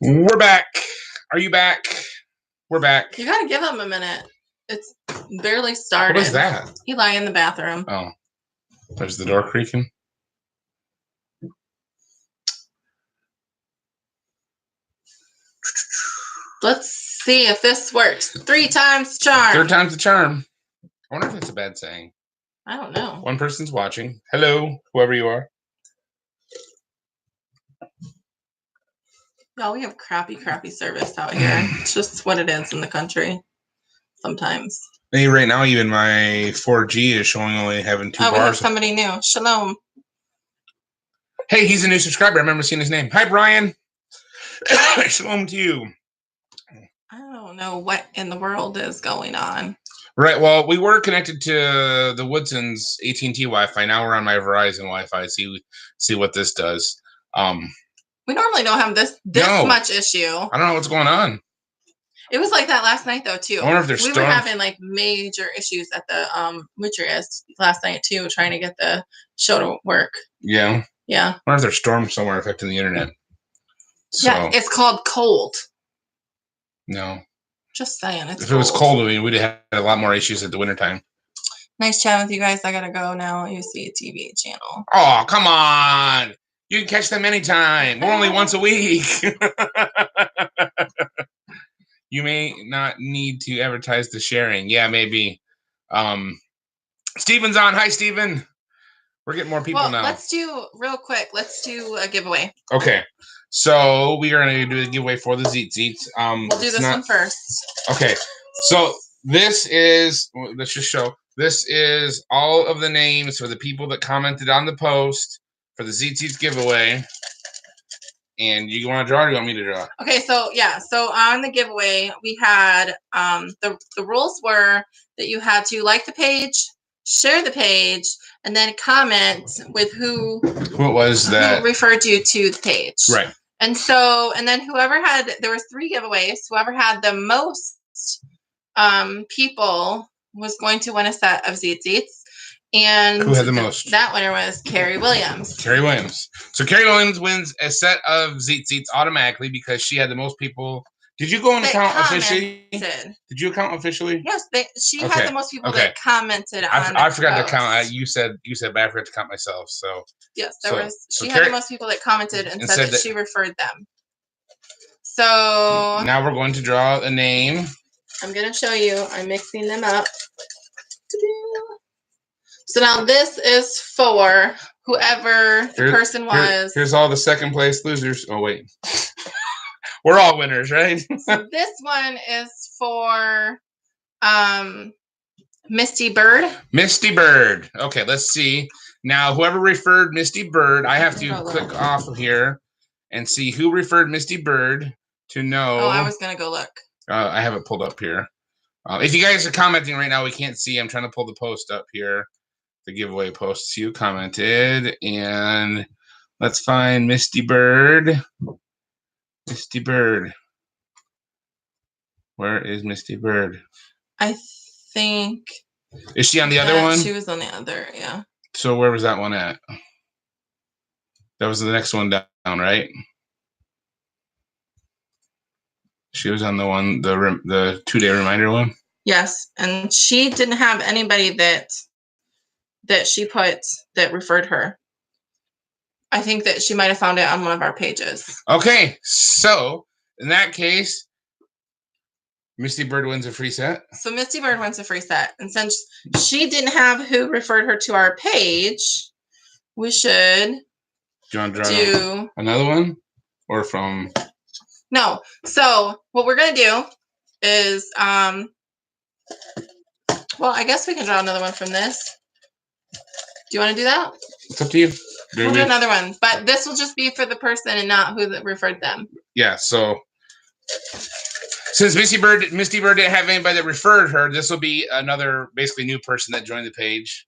We're back. Are you back? We're back. You gotta give him a minute. It's barely started. What was that? He lay in the bathroom. Oh, there's the door creaking. Let's see if this works. 3 times the charm. 3 times the charm. I wonder if it's a bad saying. I don't know. One person's watching. Hello, whoever you are. No, we have crappy service out here. It's just what it is in the country. Sometimes. Hey, right now, even my 4G is showing only having 2 bars. Oh, we have somebody new. Shalom. Hey, he's a new subscriber. I remember seeing his name. Hi, Brian. Shalom to you. I don't know what in the world is going on. Right. Well, we were connected to the Woodson's AT&T Wi-Fi. Now we're on my Verizon Wi-Fi. See what this does. We normally don't have this much issue. I don't know what's going on. It was like that last night though too. I wonder if there's we were having like major issues at the Witcherist last night too, trying to get the show to work. Yeah. Yeah. I wonder if there's storms somewhere affecting the internet. So, yeah, it's called cold. No. Just saying. If it was cold, we'd have had a lot more issues at the wintertime. Nice chatting with you guys. I gotta go now. You see a TV channel. Oh, come on. You can catch them anytime. We're only once a week. You may not need to advertise the sharing. Yeah, maybe. Steven's on. Hi, Steven. We're getting more people now. Let's do a giveaway. Okay. So we are going to do a giveaway for the Zeets. We'll do this one first. Okay. So this is, let's just show. This is all of the names for the people that commented on the post for the Zeets giveaway. And you want to draw or do you want me to draw? Okay, so yeah. So on the giveaway, we had the rules were that you had to like the page, share the page, and then comment with who referred you to the page. Right. And then there was 3 giveaways. Whoever had the most people was going to win a set of Zeets. And who had the most? That winner was Carrie Williams. Carrie Williams. So Carrie Williams wins a set of Zeets automatically because she had the most people. Did you go and count officially? Did you count officially? Yes, she had the most people that commented on. I forgot to count. You said, but I forgot to count myself. So yes, she had the most people that commented and said that she referred them. So now we're going to draw a name. I'm going to show you. I'm mixing them up. So now this is for whoever the person was. Here's all the second place losers. Oh, wait. We're all winners, right? So this one is for Misty Bird. Misty Bird. Okay, let's see. Now, whoever referred Misty Bird, I have to click off of here and see who referred Misty Bird to know. Oh, I was going to go look. I have it pulled up here. If you guys are commenting right now, we can't see. I'm trying to pull the post up here. The giveaway posts you commented, and let's find Misty Bird. Misty Bird. Where is Misty Bird? I think. Is she on the other one? She was on the other, yeah. So where was that one at? That was the next one down, right? She was on the one, the 2-day reminder one. Yes, and she didn't have anybody that she put that referred her. I think that she might have found it on one of our pages. Okay, so in that case, Misty Bird wins a free set. So Misty Bird wins a free set. And since she didn't have who referred her to our page, we should do another one? Or from... No. So what we're going to do is, well, I guess we can draw another one from this. Do you want to do that? It's up to you. We'll do another one. But this will just be for the person and not who referred them. Yeah, so since Misty Bird didn't have anybody that referred her, this will be another basically new person that joined the page.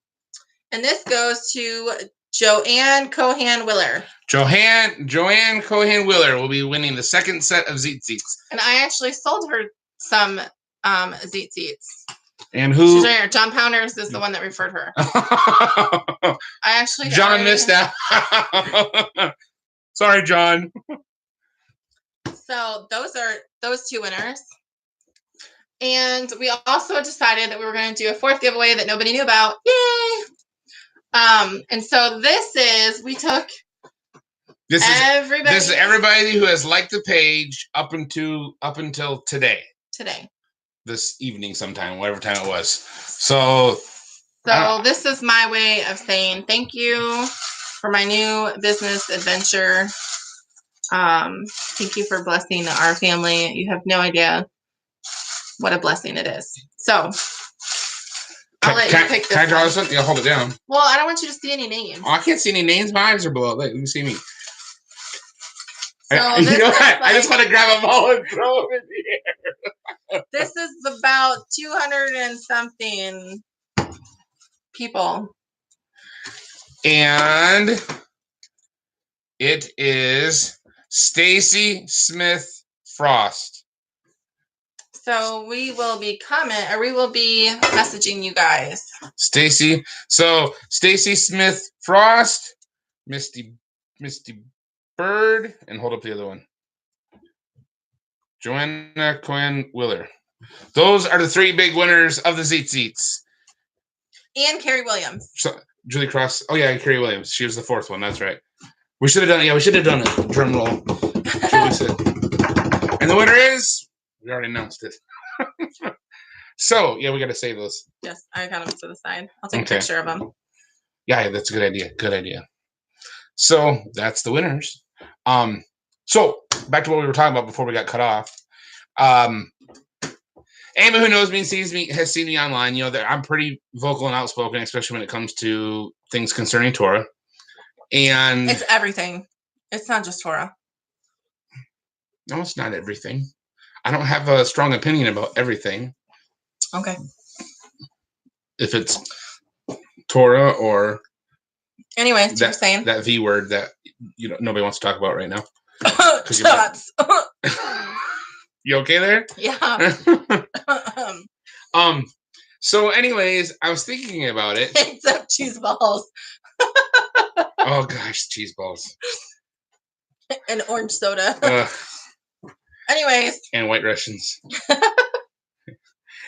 And this goes to Joanne Cohan-Willer. Joanne Cohan-Willer will be winning the second set of Zeets. And I actually sold her some Zeets. And who? She's right here. John Pounders is the one that referred her. John missed out. Sorry, John. So those two winners. And we also decided that we were going to do a fourth giveaway that nobody knew about. Yay! And so we took this is everybody who has liked the page up until today. This evening sometime, whatever time it was. So this is my way of saying thank you for my new business adventure. Thank you for blessing our family. You have no idea what a blessing it is. So I'll let you pick this. Can I draw this one? Yeah, hold it down. Well, I don't want you to see any names. Oh, I can't see any names. My eyes are below. Look, you can see me. So you know what? I just want to grab them all and throw them in the air. This is about 200 and something people. And it is Stacy Smith Frost. So we will be messaging you guys. Stacy. So Stacy Smith Frost, Misty Bird, and hold up the other one. Joanna Cohen Willer. Those are the three big winners of the Zeets. And Carrie Williams. So Julie Cross. Oh yeah, Carrie Williams. She was the fourth one. That's right. We should have done it. Yeah, we should have done a drum roll. Julie said. And the winner is. We already announced it. So yeah, we got to save those. Yes, I got them to the side. I'll take a picture of them. Yeah, that's a good idea. Good idea. So that's the winners. So back to what we were talking about before we got cut off. Anyone who knows me and sees me has seen me online. You know that I'm pretty vocal and outspoken, especially when it comes to things concerning Torah. And it's everything. It's not just Torah. No, it's not everything. I don't have a strong opinion about everything. Okay. If it's Torah or anyways, you're saying that V word that nobody wants to talk about right now. Shots. You okay there? Yeah. So anyways, I was thinking about it. Except cheese balls. Oh gosh, cheese balls. And orange soda. Anyways. And White Russians.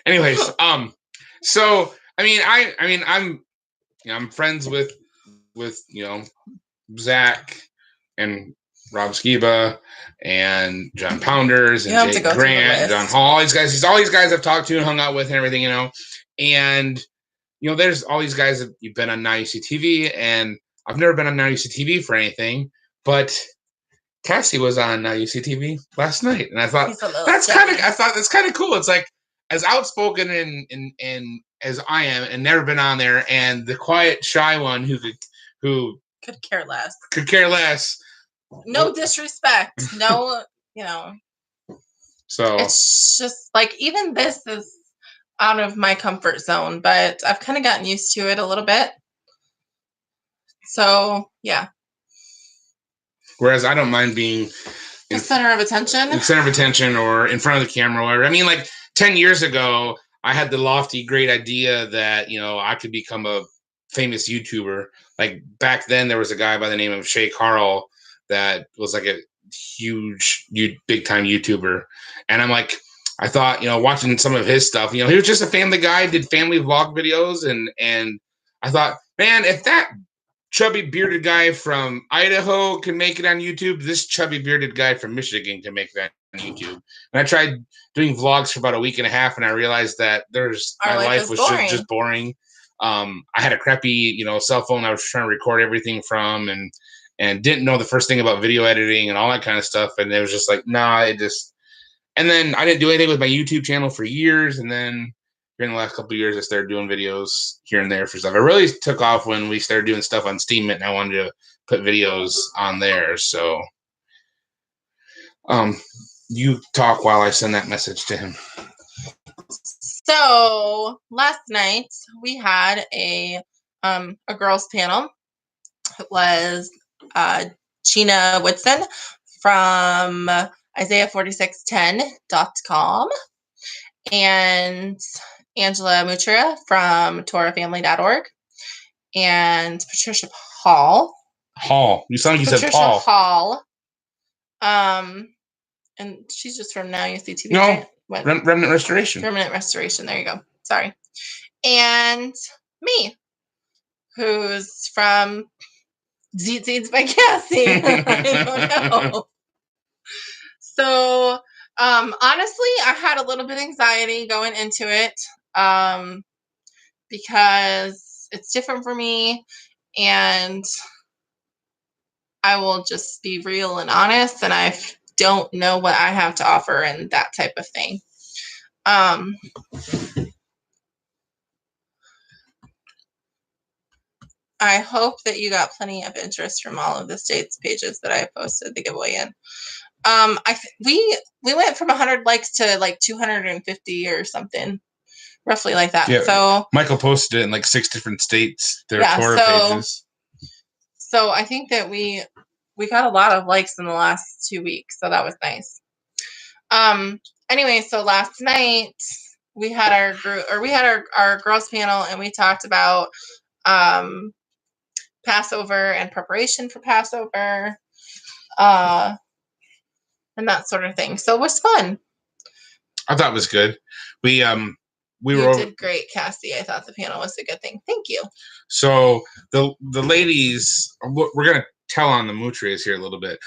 Anyways, so I'm friends with Zach and Rob Skiba and John Pounders and Jake Grant, John Hall, all these guys I've talked to and hung out with and everything, and there's all these guys that you've been on Now You See TV, and I've never been on Now You See TV for anything, but Cassie was on Now You See TV last night, and I thought that's kind of cool. It's like as outspoken and as I am, and never been on there, and the quiet, shy one who could care less. No disrespect. No, So it's just like even this is out of my comfort zone, but I've kind of gotten used to it a little bit. So yeah. Whereas I don't mind being the center of attention, or in front of the camera. Or 10 years ago, I had the lofty, great idea that I could become a famous YouTuber. Like back then, there was a guy by the name of Shay Carl that was like a huge, big time YouTuber, and I thought, watching some of his stuff, he was just a family guy, did family vlog videos, and I thought, man, if that chubby bearded guy from Idaho can make it on YouTube, this chubby bearded guy from Michigan can make that on YouTube. And I tried doing vlogs for about a week and a half, and I realized that my life was just boring. I had a crappy, cell phone I was trying to record everything from, and didn't know the first thing about video editing and all that kind of stuff. And it was just like, and then I didn't do anything with my YouTube channel for years. And then here in the last couple of years, I started doing videos here and there for stuff. It really took off when we started doing stuff on Steemit, and I wanted to put videos on there. So, you talk while I send that message to him. So last night we had a girls panel. It was Gina Woodson from Isaiah4610.com and Angela Mutra from TorahFamily.org and Patricia Hall. You sound like you said Paul. Patricia Hall. And she's just from Now You See TV. No, right? What? Remnant Restoration. Remnant Restoration. There you go. Sorry. And me, who's from Seeds by Cassie. I don't know. So, honestly, I had a little bit of anxiety going into it because it's different for me, and I will just be real and honest, and I don't know what I have to offer and that type of thing. I hope that you got plenty of interest from all of the states pages that I posted the giveaway in. We went from 100 likes to like 250 or something, roughly like that. Yeah, so Michael posted it in like 6 different states. There are 4 pages. So I think that we got a lot of likes in the last 2 weeks, so that was nice. Anyway, so last night we had our group, or we had our girls panel, and we talked about Passover and preparation for Passover, and that sort of thing. So it was fun. I thought it was good. You did great, Cassie. I thought the panel was a good thing. Thank you. So the ladies, we're gonna tell on the Mutries here a little bit.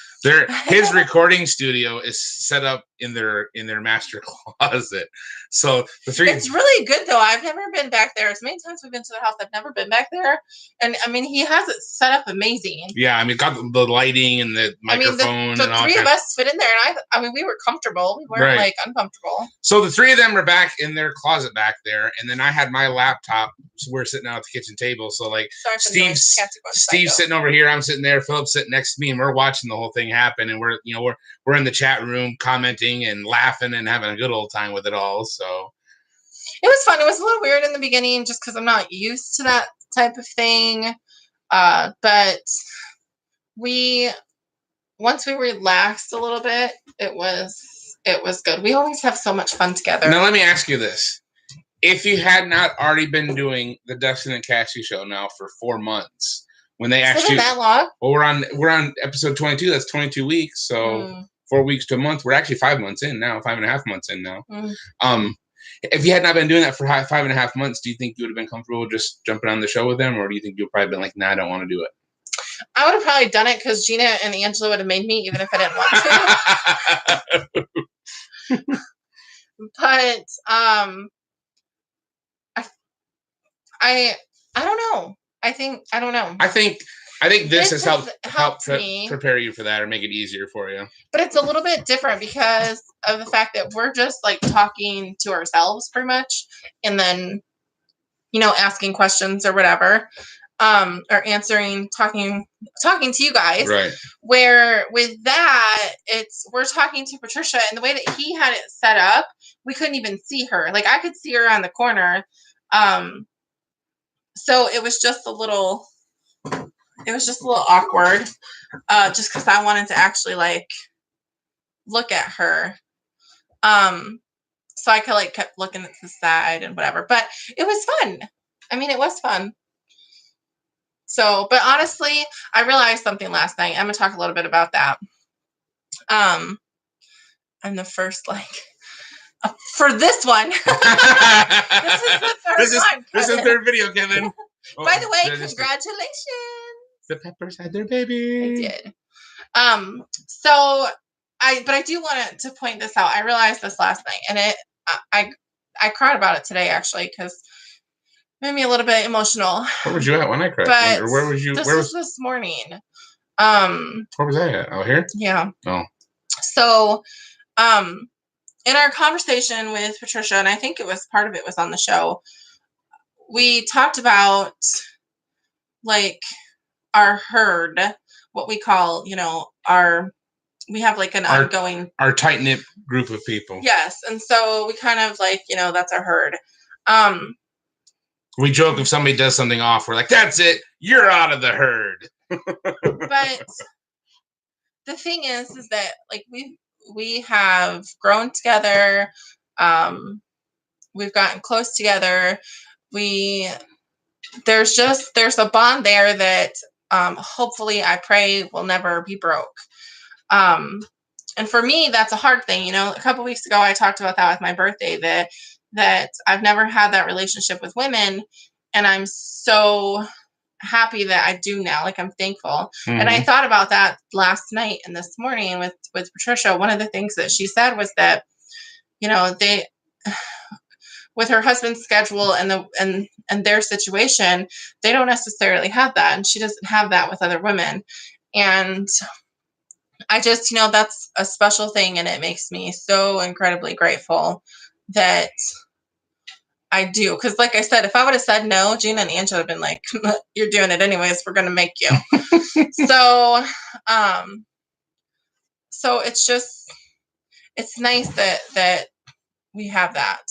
His recording studio is set up in their master closet. So the 3. It's really good though. I've never been back there. As many times we've been to the house, I've never been back there. And I mean, he has it set up amazing. Yeah, I mean, got the lighting and the microphone. The 3 of us fit in there, and I mean, we were comfortable. We weren't like uncomfortable. So the 3 of them were back in their closet back there, and then I had my laptop. So we're sitting out at the kitchen table. So like Steve's sitting over here, I'm sitting there, Philip's sitting next to me, and we're watching the whole thing happen. And we're in the chat room commenting and laughing and having a good old time with it all. So it was fun. It was a little weird in the beginning just because I'm not used to that type of thing. But once we relaxed a little bit, it was good. We always have so much fun together. Now let me ask you this. If you had not already been doing the Dustin and Cassie show now for 4 months, when they actually that long? Well, we're on episode 22. That's 22 weeks. So 4 weeks to a month. We're actually 5 months in now. 5.5 months in now. If you had not been doing that for 5.5 months, do you think you would have been comfortable just jumping on the show with them, or do you think you'd probably been like, nah, I don't want to do it? I would have probably done it because Gina and Angela would have made me, even if I didn't want to. But I don't know. I don't know. I think this has helped prepare you for that, or make it easier for you. But it's a little bit different because of the fact that we're just like talking to ourselves pretty much, and then asking questions or whatever, or answering, talking to you guys. Right. Where with that, we're talking to Patricia, and the way that he had it set up, we couldn't even see her. Like I could see her on the corner. So it was just a little awkward, just because I wanted to actually like look at her. So I kept looking at the side and whatever, but it was fun. I mean, it was fun. So, but honestly, I realized something last night. I'm gonna talk a little bit about that. I'm the first for this one. This is the third one. This is the third video, Kevin. By the way, congratulations. The Peppers had their baby. They did. But I do want to point this out. I realized this last night, and I cried about it today actually because it made me a little bit emotional. Where was you at when I cried? But where was you? This morning. Where was I at? Oh, here? Yeah. Oh. So, in our conversation with Patricia, and I think part of it was on the show, we talked about like our herd, what we call, we have like our tight-knit group of people. Yes. And so we kind of like, that's our herd. We joke if somebody does something off, we're like, that's it, you're out of the herd. But the thing is that like we have grown together. We've gotten close together. There's a bond there that hopefully I pray will never be broke. and for me, that's a hard thing. A couple weeks ago, I talked about that with my birthday, that I've never had that relationship with women. And I'm so happy that I do now. Like, I'm thankful. And I thought about that last night and this morning with Patricia. One of the things that she said was that, they, with her husband's schedule and their situation, they don't necessarily have that. And she doesn't have that with other women. And I just, that's a special thing. And it makes me so incredibly grateful that I do. Because like I said, if I would have said no, Gina and Angela would have been like, you're doing it anyways. We're going to make you. So it's nice that we have that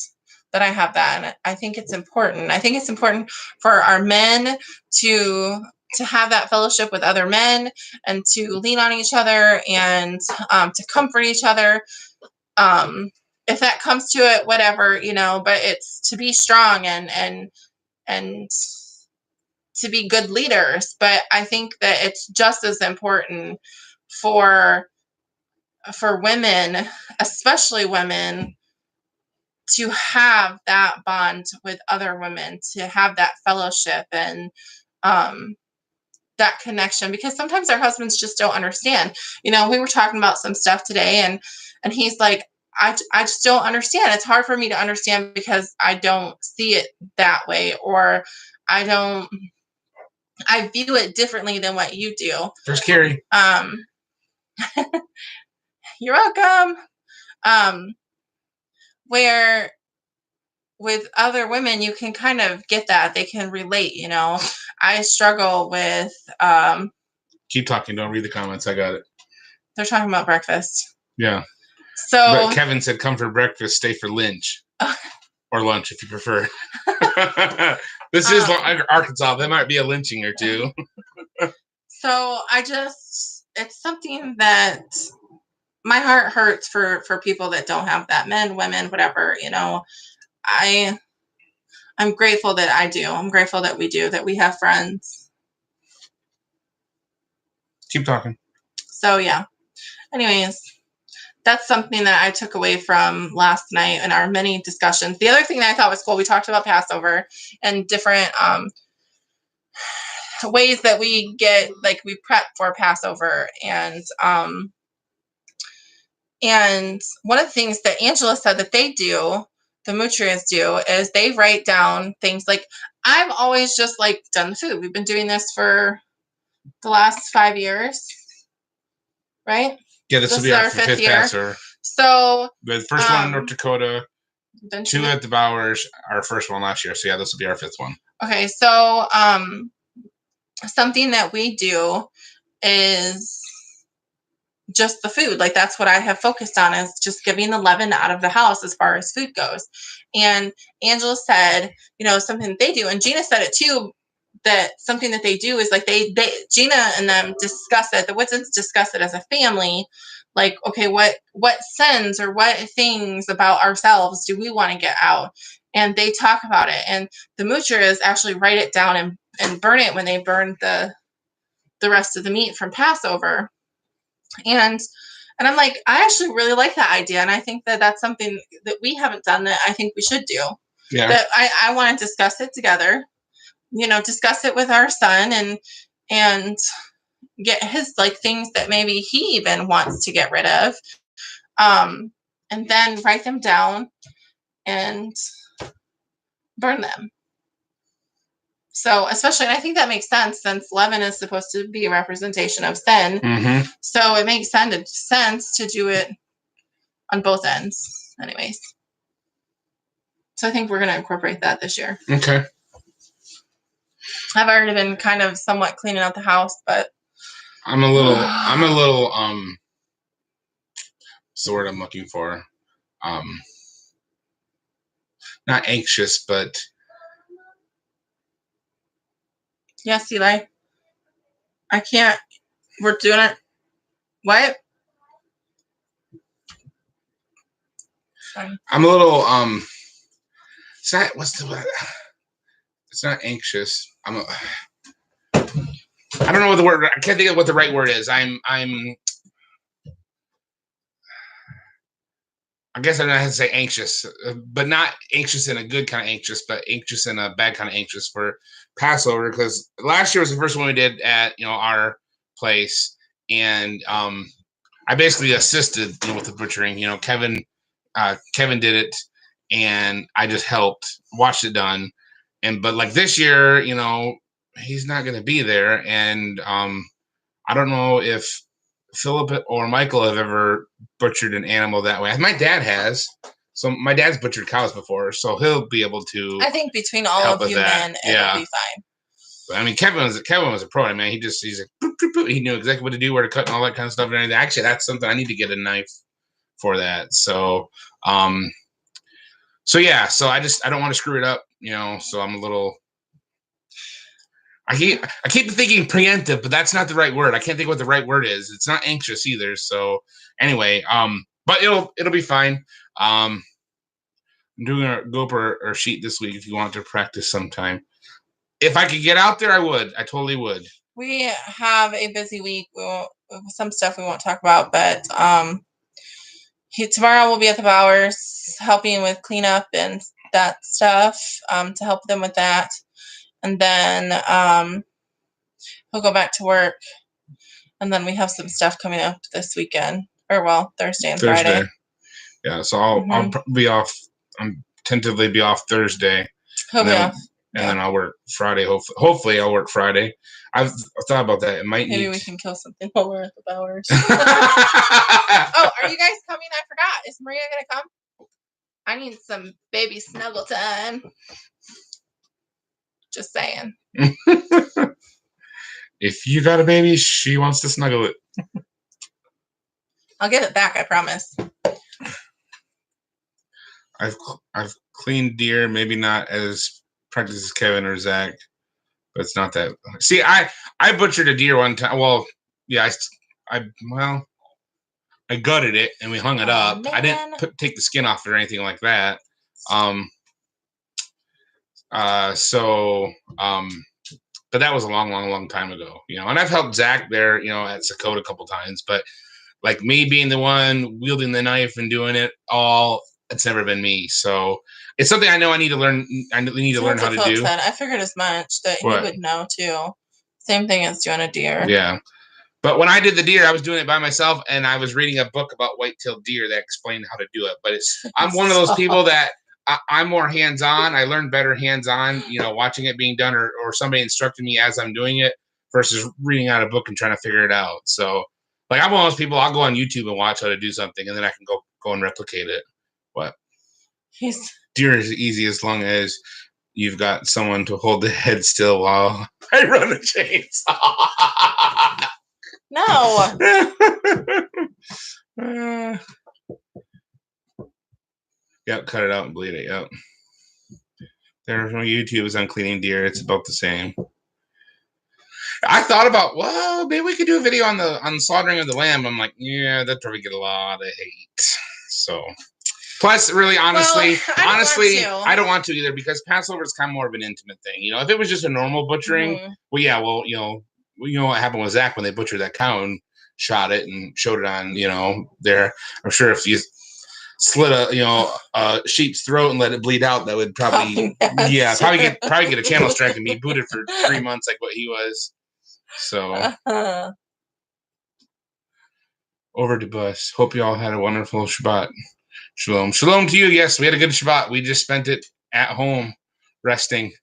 I have that. And I think it's important. I think it's important for our men to have that fellowship with other men and to lean on each other and to comfort each other. If that comes to it, whatever, but it's to be strong and to be good leaders. But I think that it's just as important for women, especially women, to have that bond with other women, to have that fellowship and that connection, because sometimes our husbands just don't understand. We were talking about some stuff today and he's like, I just don't understand. It's hard for me to understand because I don't see it that way, or I view it differently than what you do. There's Carrie. You're welcome. Where with other women, you can kind of get that. They can relate, I struggle with... Keep talking. Don't read the comments. I got it. They're talking about breakfast. Yeah. So... But Kevin said, come for breakfast, stay for lunch. Or lunch, if you prefer. This is Arkansas. There might be a lynching or two. So it's something that my heart hurts for people that don't have that. Men, women, whatever, I'm grateful that I do. I'm grateful that we do, that we have friends. Keep talking. So, yeah. Anyways, that's something that I took away from last night in our many discussions. The other thing that I thought was cool, we talked about Passover and different ways that we prep for Passover. And one of the things that Angela said that they do, the Mutrias do, is they write down things. Like, I've always just done the food. We've been doing this for the last 5 years, right? Yeah, this will be our fifth year. Passover. So the first one in North Dakota, 2 at the Bowers, our first one last year. So yeah, this will be our 5th one. Okay, so something that we do is just the food. That's what I have focused on, is just getting the leaven out of the house as far as food goes. And Angela said, something that they do, and Gina said it too, that something that they do is they Gina and them discuss it. The Whitsons discuss it as a family. Okay, what sins or what things about ourselves do we want to get out? And they talk about it. And the Mutrias actually write it down and burn it when they burn the rest of the meat from Passover. And I'm like, I actually really like that idea. And I think that that's something that we haven't done that I think we should do. Yeah. That I want to discuss it together, discuss it with our son and get his things that maybe he even wants to get rid of. And then write them down and burn them. So especially, and I think that makes sense since leaven is supposed to be a representation of sin. Mm-hmm. So it makes sense to do it on both ends anyways. So I think we're going to incorporate that this year. Okay. I've already been kind of somewhat cleaning out the house, but I'm a little what's the word I'm looking for? Not anxious, but yes, Eli. I can't. We're doing it. What? I'm a little it's not it's not anxious. I don't know what the word, I can't think of what the right word is. I'm I guess I'm not going to say anxious, but not anxious in a good kind of anxious, but anxious in a bad kind of anxious for Passover, because last year was the first one we did at our place, and I basically assisted with the butchering. Kevin did it, and I just helped, watched it done, but like this year, he's not going to be there, and I don't know if Philip or Michael have ever butchered an animal that way. My dad has. So my dad's butchered cows before, so he'll be able to. I think between all of you men, it'll be fine. But, I mean, Kevin was a pro. I mean, he's like, boop, boop, boop. He knew exactly what to do, where to cut, and all that kind of stuff. And everything. Actually, that's something I need to get a knife for that. So, so yeah. So I don't want to screw it up, So I'm a little. I keep thinking preemptive, but that's not the right word. I can't think what the right word is. It's not anxious either. So anyway, but it'll be fine. I'm doing a GoPro or sheet this week if you want to practice sometime. If I could get out there, I would. I totally would. We have a busy week. Some stuff we won't talk about, but tomorrow we'll be at the Bowers helping with cleanup and that stuff to help them with that. And then he'll go back to work. And then we have some stuff coming up this weekend. Or, Thursday and Friday. Yeah, so I'll be off. I'm tentatively be off Thursday. He'll be off. And then I'll work Friday. Hopefully I'll work Friday. I've thought about that. Maybe we can kill something while we're at the Bowers. Oh, are you guys coming? I forgot. Is Maria going to come? I need some baby snuggle time. Just saying. If you got a baby, she wants to snuggle it. I'll get it back, I promise. I've cleaned deer, maybe not as practiced as Kevin or Zach, but it's not that. See, I butchered a deer one time. Well, yeah, I gutted it and we hung it up. Man. I didn't take the skin off or anything like that. But that was a long time ago, and I've helped Zach there, at Sakota a couple times, but like me being the one wielding the knife and doing it all, it's never been me. So it's something I know I need to learn. I need to learn how to do. I figured as much that he would know too. Same thing as doing a deer. Yeah. But when I did the deer, I was doing it by myself, and I was reading a book about white-tailed deer that explained how to do it. But I'm one of those people that I'm more hands-on. I learn better hands-on, watching it being done or somebody instructing me as I'm doing it versus reading out a book and trying to figure it out. So, like, I'm one of those people, I'll go on YouTube and watch how to do something, and then I can go and replicate it. What? Deer is easy as long as you've got someone to hold the head still while I run the chainsaw. No. Yep, cut it out and bleed it. Yep. There's no YouTubes on cleaning deer. It's about the same. I thought about, well, maybe we could do a video on the slaughtering of the lamb. I'm like, yeah, that'd probably get a lot of hate. So, plus, really, honestly, I don't want to either, because Passover is kind of more of an intimate thing. If it was just a normal butchering, well, yeah, well, you know what happened with Zach when they butchered that cow and shot it and showed it on, there. I'm sure if you slit a sheep's throat and let it bleed out, that would probably get a channel strike and be booted for 3 months like what he was. So over to bus. Hope you all had a wonderful Shabbat. Shalom to you. Yes, we had a good Shabbat. We just spent it at home resting.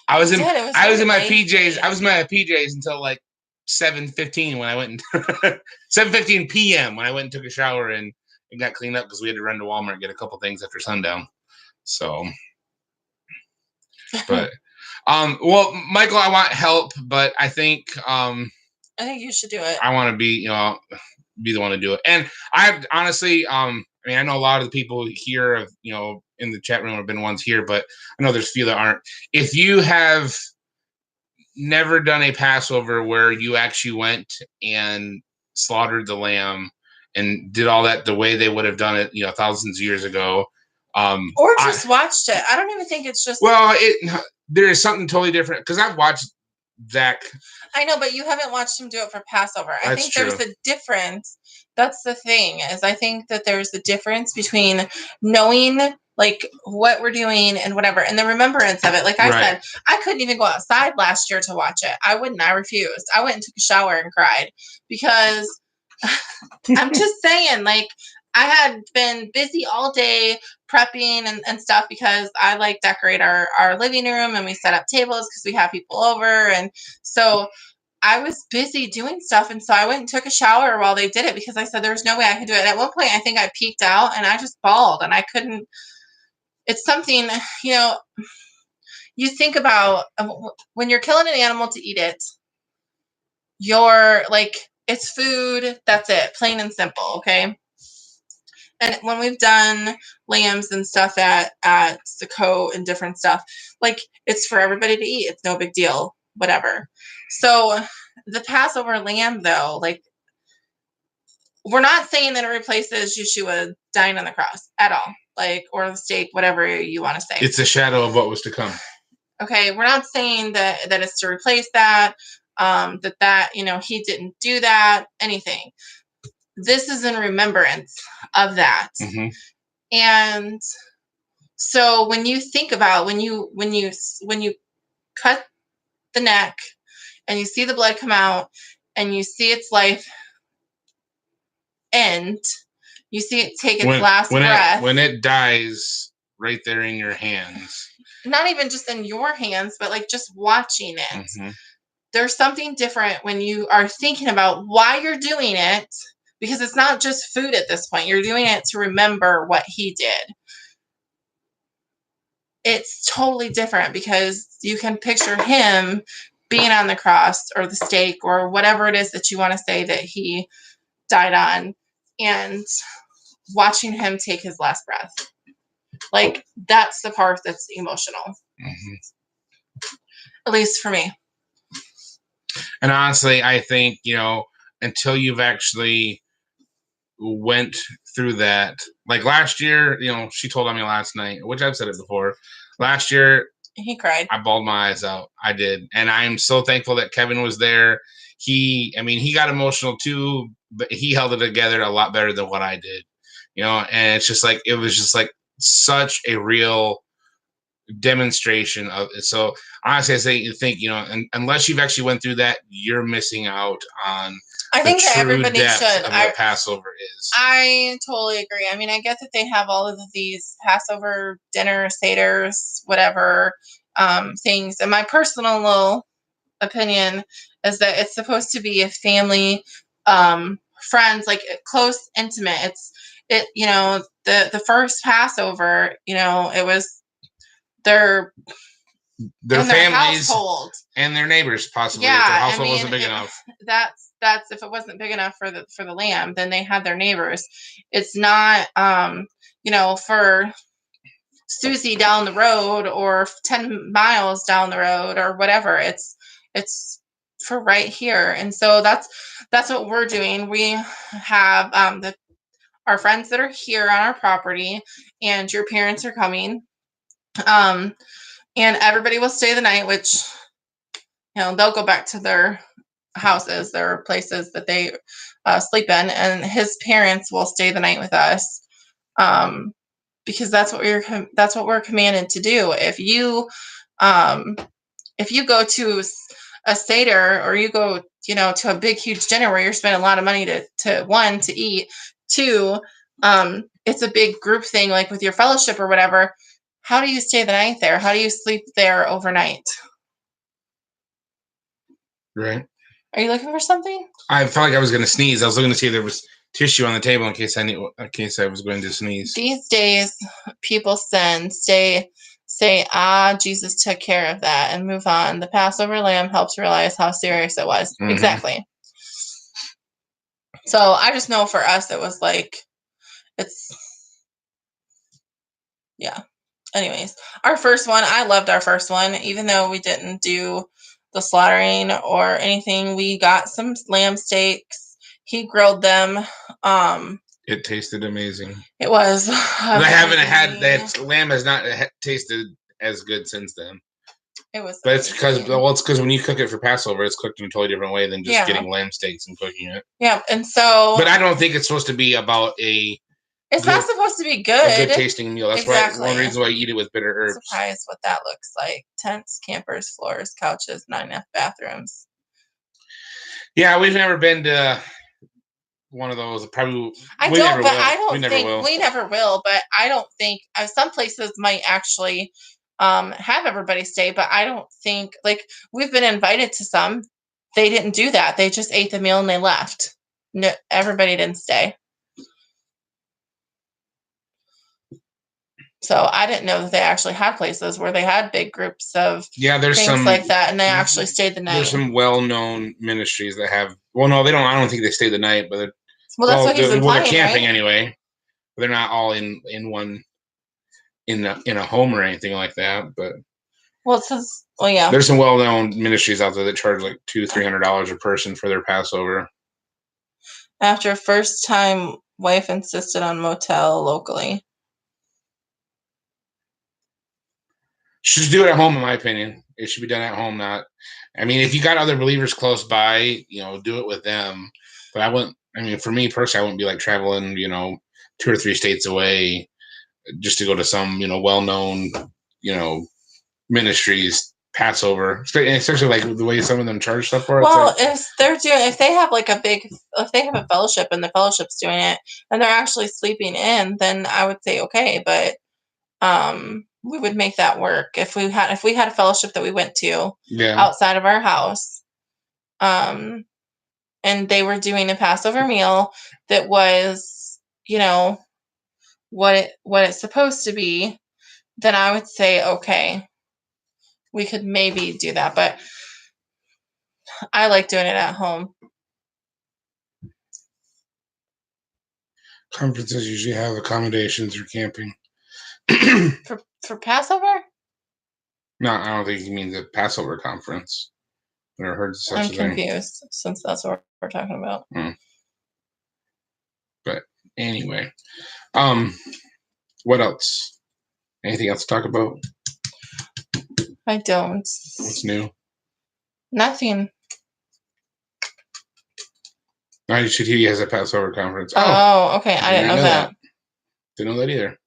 I was in my PJs. I was in my PJs until like 7:15 when I went 7:15 p.m. when I went and took a shower and got cleaned up because we had to run to Walmart and get a couple things after sundown. So, but well, Michael, I want help, but I think you should do it. I want to be the one to do it, and I honestly I know a lot of the people here have in the chat room have been ones here, but I know there's a few that aren't. If you have never done a Passover where you actually went and slaughtered the lamb and did all that the way they would have done it, thousands of years ago, or just watched it. I don't even think it's just. Well, there is something totally different, because I've watched Zach. I know, but you haven't watched him do it for Passover. I think true. There's a difference. That's the thing, is I think that there's a difference between knowing like what we're doing and whatever, and the remembrance of it. Like I said, I couldn't even go outside last year to watch it. I wouldn't. I refused. I went and took a shower and cried because I'm just saying, like, I had been busy all day prepping and stuff because I like decorate our living room and we set up tables because we have people over. And so I was busy doing stuff. And so I went and took a shower while they did it because I said there's no way I could do it. And at one point, I think I peeked out and I just bawled and I couldn't. It's something, you think about when you're killing an animal to eat it, you're like, it's food. That's it. Plain and simple. Okay. And when we've done lambs and stuff at Saco and different stuff, like, it's for everybody to eat. It's no big deal, whatever. So the Passover lamb, though, like, we're not saying that it replaces Yeshua dying on the cross at all, like, or the steak, whatever you want to say. It's a shadow of what was to come. Okay, we're not saying that it's to replace that, that he didn't do that, anything. This is in remembrance of that. Mm-hmm. And so when you think about when you cut the neck and you see the blood come out and you see its life end, you see it take its last breath. When it dies right there in your hands. Not even just in your hands, but like just watching it. Mm-hmm. There's something different when you are thinking about why you're doing it. Because it's not just food at this point. You're doing it to remember what he did. It's totally different because you can picture him being on the cross or the stake or whatever it is that you want to say that he died on and watching him take his last breath. Like, that's the part that's emotional. Mm-hmm. At least for me. And honestly, I think, until you've actually went through that, like last year, she told on me last night, which I've said it before. Last year, he cried. I bawled my eyes out. I did, and I'm so thankful that Kevin was there. He got emotional too, but he held it together a lot better than what I did. And it's just like it was just like such a real demonstration of it. So honestly, I think unless you've actually went through that, you're missing out on. I think that everybody should. Of what Passover is. I totally agree. I mean, I get that they have all of these Passover dinner, seders, whatever things. And my personal little opinion is that it's supposed to be a family, friends, like close, intimate. The first Passover, it was their families household and their neighbors, possibly. Yeah, if their household wasn't big enough. That's if it wasn't big enough for the lamb, then they had their neighbors. It's not for Susie down the road or 10 miles down the road or whatever. It's for right here. And so that's what we're doing. We have our friends that are here on our property, and your parents are coming. And everybody will stay the night, which they'll go back to their houses, their places that they sleep in, and his parents will stay the night with us, because that's what we're commanded to do. If you go to a Seder, or you go to a big huge dinner where you're spending a lot of money to eat, two, it's a big group thing, like with your fellowship or whatever. How do you stay the night there? How do you sleep there overnight? Right. Are you looking for something? I felt like I was going to sneeze. I was looking to see if there was tissue on the table in case I was going to sneeze. These days, people say, Jesus took care of that, and move on. The Passover lamb helps realize how serious it was. Mm-hmm. Exactly. So I just know for us, it was like, yeah. Anyways, our first one, I loved our first one, even though we didn't do the slaughtering or anything. We got some lamb steaks. He grilled them. It tasted amazing. It was. I haven't had that lamb has not tasted as good since then. It was. But it's because when you cook it for Passover, it's cooked in a totally different way than just getting lamb steaks and cooking it. Yeah, and so. But I don't think it's supposed to be about a. It's not supposed to be good. A good tasting meal. That's why one reason why I eat it with bitter herbs. Surprised what that looks like. Tents, campers, floors, couches, 9F bathrooms. Yeah, we've never been to one of those. Probably. I don't think we never will. But I don't think some places might actually have everybody stay. But I don't think we've been invited to some. They didn't do that. They just ate the meal and they left. No, everybody didn't stay. So I didn't know that they actually had places where they had big groups of there's things some like that, and they actually stayed the night. There's some well-known ministries that have. Well, no, they don't. I don't think they stay the night, but that's what he's implying, they're camping right? anyway. They're not all in one in a home or anything like that. But it says, yeah. There's some well-known ministries out there that charge like $200-$300 a person for their Passover. After first time, wife insisted on motel locally. Should do it at home, in my opinion. It should be done at home, not. I mean, if you got other believers close by, do it with them. But I wouldn't. I mean, for me personally, I wouldn't be like traveling, 2 or 3 states away just to go to some, well-known, ministries Passover, especially like the way some of them charge stuff for it. Well, if they have a fellowship and the fellowship's doing it and they're actually sleeping in, then I would say okay, but we would make that work if we had a fellowship that we went to outside of our house, and they were doing a Passover meal that was, what it's supposed to be, then I would say okay, we could maybe do that, but I like doing it at home. Conferences usually have accommodations or camping. For Passover? No, I don't think he means a Passover conference. I've never heard such a thing. I'm confused since that's what we're talking about. But anyway, what else? Anything else to talk about? I don't. What's new? Nothing. I should hear he has a Passover conference. Oh, okay. I didn't know that. Didn't know that either.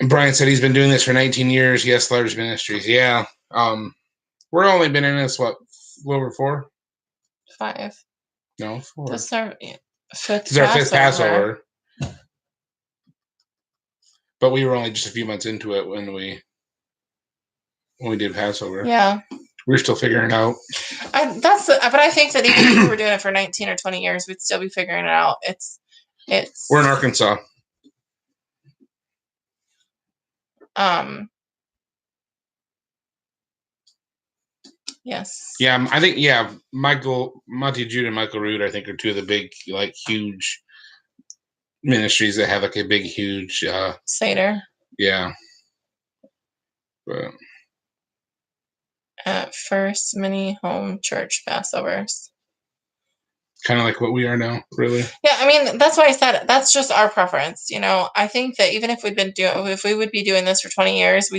And Brian said he's been doing this for 19 years. Yes, large ministries. Yeah. We're only been in this, what, a little over 4? 5. No, 4. This is our 5th Passover. But we were only just a few months into it when we did Passover. Yeah. We're still figuring it out. But I think that even if we were doing it for 19 or 20 years, we'd still be figuring it out. We're in Arkansas. Yes. Yeah, I think Monty Jude and Michael Rood, I think, are 2 of the big, huge ministries that have a big, huge Seder. Yeah. But at First Mini Home Church Passovers. Kind of like what we are now, really. Yeah, I mean, that's why I said that's just our preference. I think that even if we would be doing this for 20 years,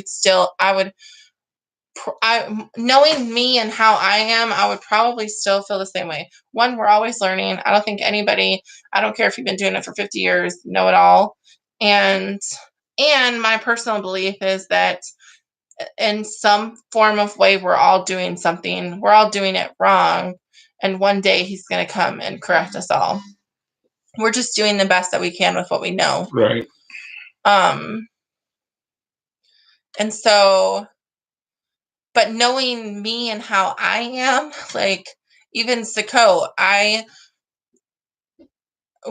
knowing me and how I am, I would probably still feel the same way. One, we're always learning. I don't think anybody, I don't care if you've been doing it for 50 years, know it all. And my personal belief is that in some form of way, we're all doing something. We're all doing it wrong. And one day he's going to come and correct us all. We're just doing the best that we can with what we know. Right. And so, but knowing me and how I am, even Sukkot,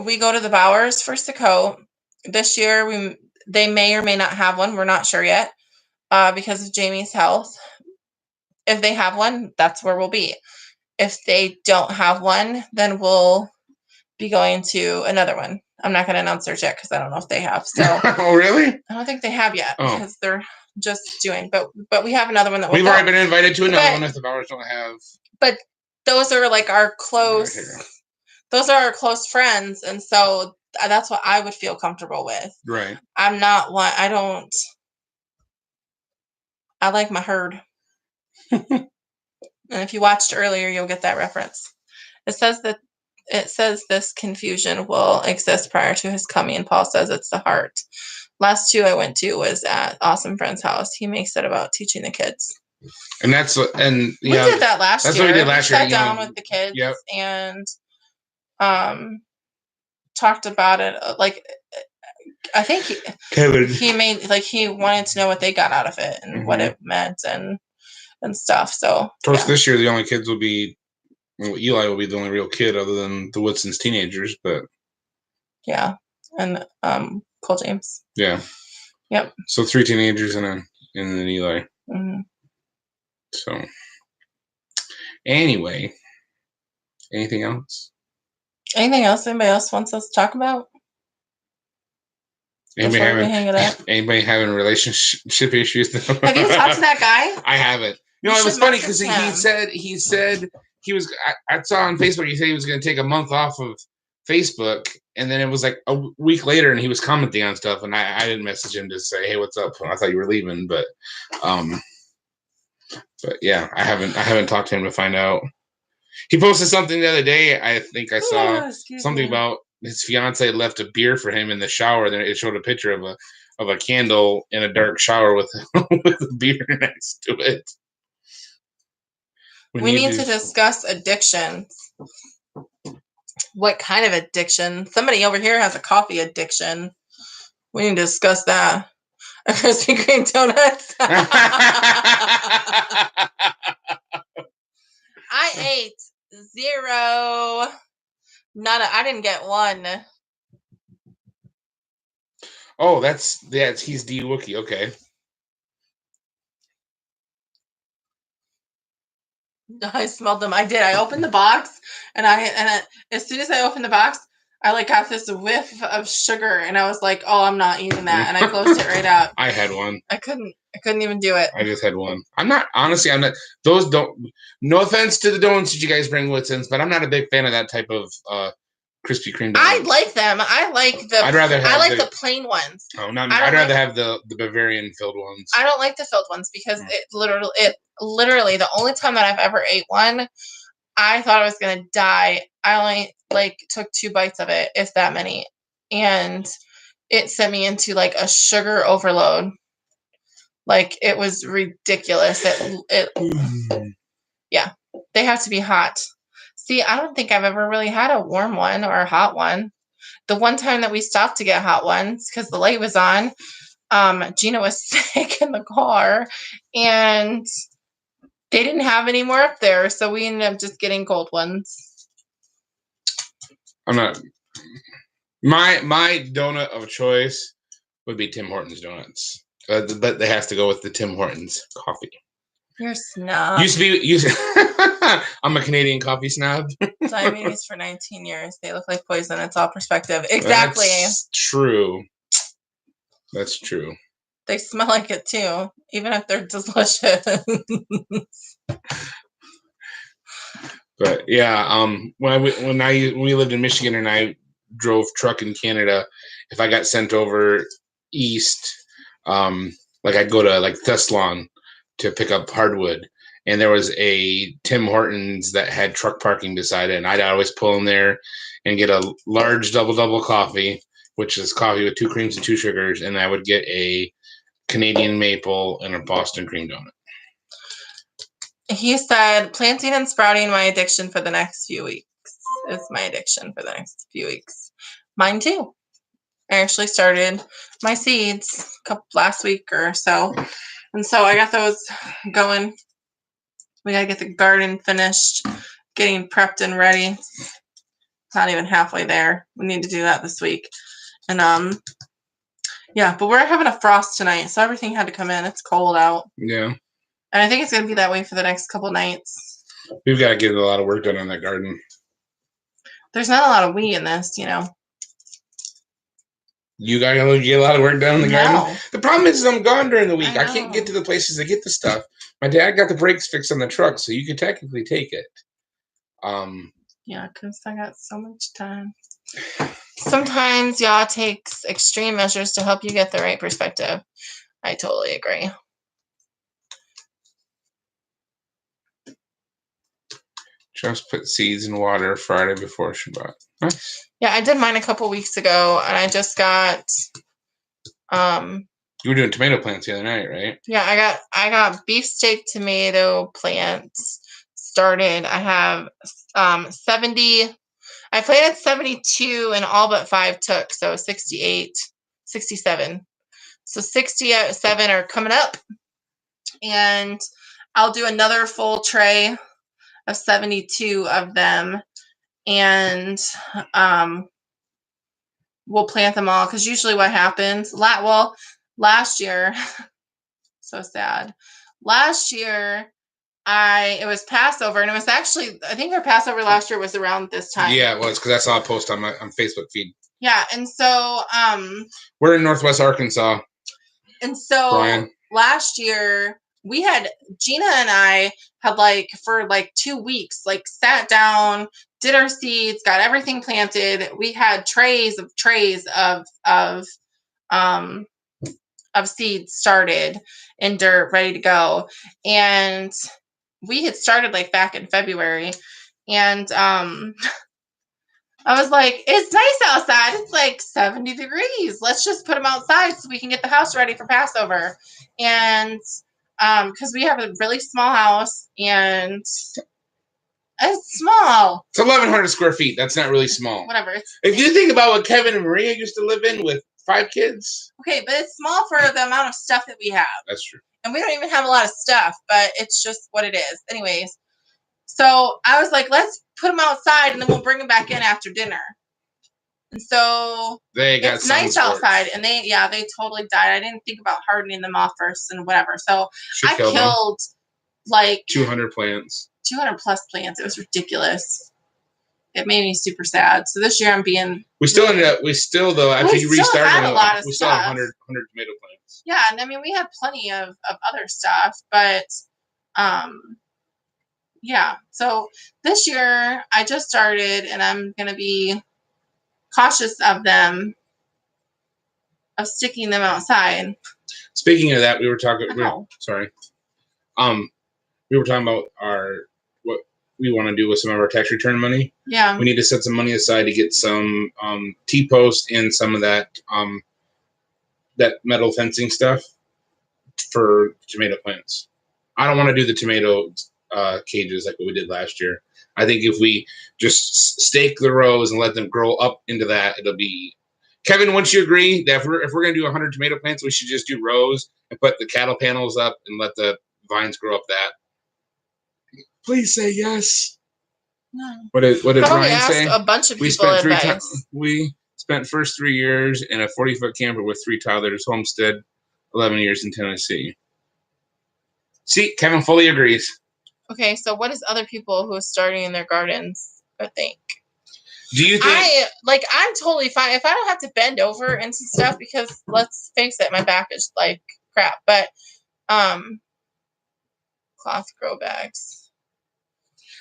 we go to the Bowers for Sukkot. This year, they may or may not have one. We're not sure yet because of Jamie's health. If they have one, that's where we'll be. If they don't have one, then we'll be going to another one. I'm not going to announce theirs yet because I don't know if they have. So. Oh, really? I don't think they have yet because they're just doing. But we have another one that we've already been invited to another one if the Bowers don't have. But those are our close. Those are our close friends, and so that's what I would feel comfortable with. Right. I'm not one. I don't. I like my herd. And if you watched earlier, you'll get that reference. It says this confusion will exist prior to his coming, and Paul says it's the heart. Last 2 I went to was at Awesome Friend's house. He makes it about teaching the kids. And that's what, and we did that last year. That's what we did last year. Sat down with the kids and talked about it. Like, I think he made, like, he wanted to know what they got out of it and what it meant and stuff. So, of course, this year the only kids will be, Eli will be the only real kid other than the Woodson's teenagers, but yeah, and Cole James. Yeah. Yep. So 3 teenagers and then Eli. Mm-hmm. So anyway, anything else? Anything else? Anybody else wants us to talk about? Anybody having relationship issues? Have you talked to that guy? I haven't. You know, it was funny because he said he was. I saw on Facebook he said he was going to take a month off of Facebook, and then it was like a week later, and he was commenting on stuff, and I didn't message him to say, "Hey, what's up?" I thought you were leaving, but yeah, I haven't talked to him to find out. He posted something the other day. I think I saw something about his fiance left a beer for him in the shower. Then it showed a picture of a candle in a dark shower with a beer next to it. We need to discuss addictions. What kind of addiction? Somebody over here has a coffee addiction. We need to discuss that. Krispy Kreme donuts. I ate 0. I didn't get 1. Oh, he's D Wookie. Okay. I smelled them. I did. I opened the box, and as soon as I opened the box, I got this whiff of sugar, and I was like, "Oh, I'm not eating that," and I closed it right out. I had one. I couldn't even do it. I just had one. I'm not. Those don't. No offense to the donuts that you guys bring Woodson's, but I'm not a big fan of that type of Krispy Kreme donuts. I like them. I like the. I like the plain ones. Oh, not me. I'd rather have the Bavarian filled ones. I don't like the filled ones because it literally the only time that I've ever ate one, I thought I was gonna die. I only took 2 bites of it, if that many, and it sent me into a sugar overload. It was ridiculous. Yeah, they have to be hot. See, I don't think I've ever really had a warm one or a hot one. The one time that we stopped to get hot ones because the light was on, Gina was sick in the car, and they didn't have any more up there, so we ended up just getting cold ones. I'm not. My donut of choice would be Tim Hortons donuts, but they have to go with the Tim Hortons coffee. You're a snob. I'm a Canadian coffee snob. Diabetes for 19 years. They look like poison. It's all perspective. Exactly. That's true. That's true. They smell like it too, even if they're delicious. But yeah, when we lived in Michigan and I drove truck in Canada, if I got sent over east, I'd go to Thessalon to pick up hardwood, and there was a Tim Hortons that had truck parking beside it, and I'd always pull in there and get a large double coffee, which is coffee with 2 creams and 2 sugars, and I would get a Canadian maple and a Boston cream donut. He said, planting and sprouting my addiction for the next few weeks. Is my addiction for the next few weeks. Mine too. I actually started my seeds last week or so. And so I got those going. We got to get the garden finished, getting prepped and ready. It's not even halfway there. We need to do that this week. And yeah, but we're having a frost tonight, so everything had to come in. It's cold out. Yeah. And I think it's going to be that way for the next couple nights. We've got to get a lot of work done on that garden. There's not a lot of we in this, You got to get a lot of work done in the garden? The problem is I'm gone during the week. I can't get to the places to get the stuff. My dad got the brakes fixed on the truck, so you could technically take it. Yeah, because I got so much time. Sometimes y'all takes extreme measures to help you get the right perspective. I totally agree. Just put seeds in water Friday before Shabbat. Huh? Yeah, I did mine a couple weeks ago, and I just got. You were doing tomato plants the other night, right? Yeah, I got beefsteak tomato plants started. I have 70. I planted 72 and all but 5 took, so 68, 67. So 67 are coming up, and I'll do another full tray of 72 of them, and we'll plant them all, because usually what happens, last year, so sad. Last year, it was Passover, and it was actually, I think our Passover last year was around this time. Yeah, it was, because I saw a post on my Facebook feed. Yeah, and so we're in Northwest Arkansas. And so Brian. Last year Gina and I had for 2 weeks, sat down, did our seeds, got everything planted. We had trays of seeds started in dirt, ready to go. And we had started back in February. And I was like, it's nice outside. It's 70 degrees. Let's just put them outside so we can get the house ready for Passover. And because we have a really small house, and it's small. It's 1,100 square feet. That's not really small. Whatever. If you think about what Kevin and Maria used to live in with 5 kids. Okay, but it's small for the amount of stuff that we have. That's true. And we don't even have a lot of stuff, but it's just what it is. Anyways, so I was like, let's put them outside, and then we'll bring them back in after dinner. And so it's nice outside, and they totally died. I didn't think about hardening them off first and whatever. So I killed 200 plants. 200 plus plants. It was ridiculous. It made me super sad. So this year I'm being. We still ended up. After you restarted, we still have 100 tomato plants. Yeah, and I mean we had plenty of other stuff, but yeah. So this year I just started, and I'm gonna be cautious of them, of sticking them outside. Speaking of that, we were talking. Sorry. We were talking about what we want to do with some of our tax return money. Yeah. We need to set some money aside to get some T-post and some of that metal fencing stuff for tomato plants. I don't want to do the tomato cages like what we did last year. I think if we just stake the rows and let them grow up into that, it'll be. Kevin, wouldn't you agree that if we're going to do 100 tomato plants, we should just do rows and put the cattle panels up and let the vines grow up that? Please say yes. No. What did Brian say? A bunch of people advice. We spent first 3 years in a 40-foot camper with 3 toddlers, homestead, 11 years in Tennessee. See, Kevin fully agrees. Okay, so what does other people who are starting in their gardens think? Do you think I'm totally fine if I don't have to bend over into stuff, because let's face it, my back is like crap. But cloth grow bags.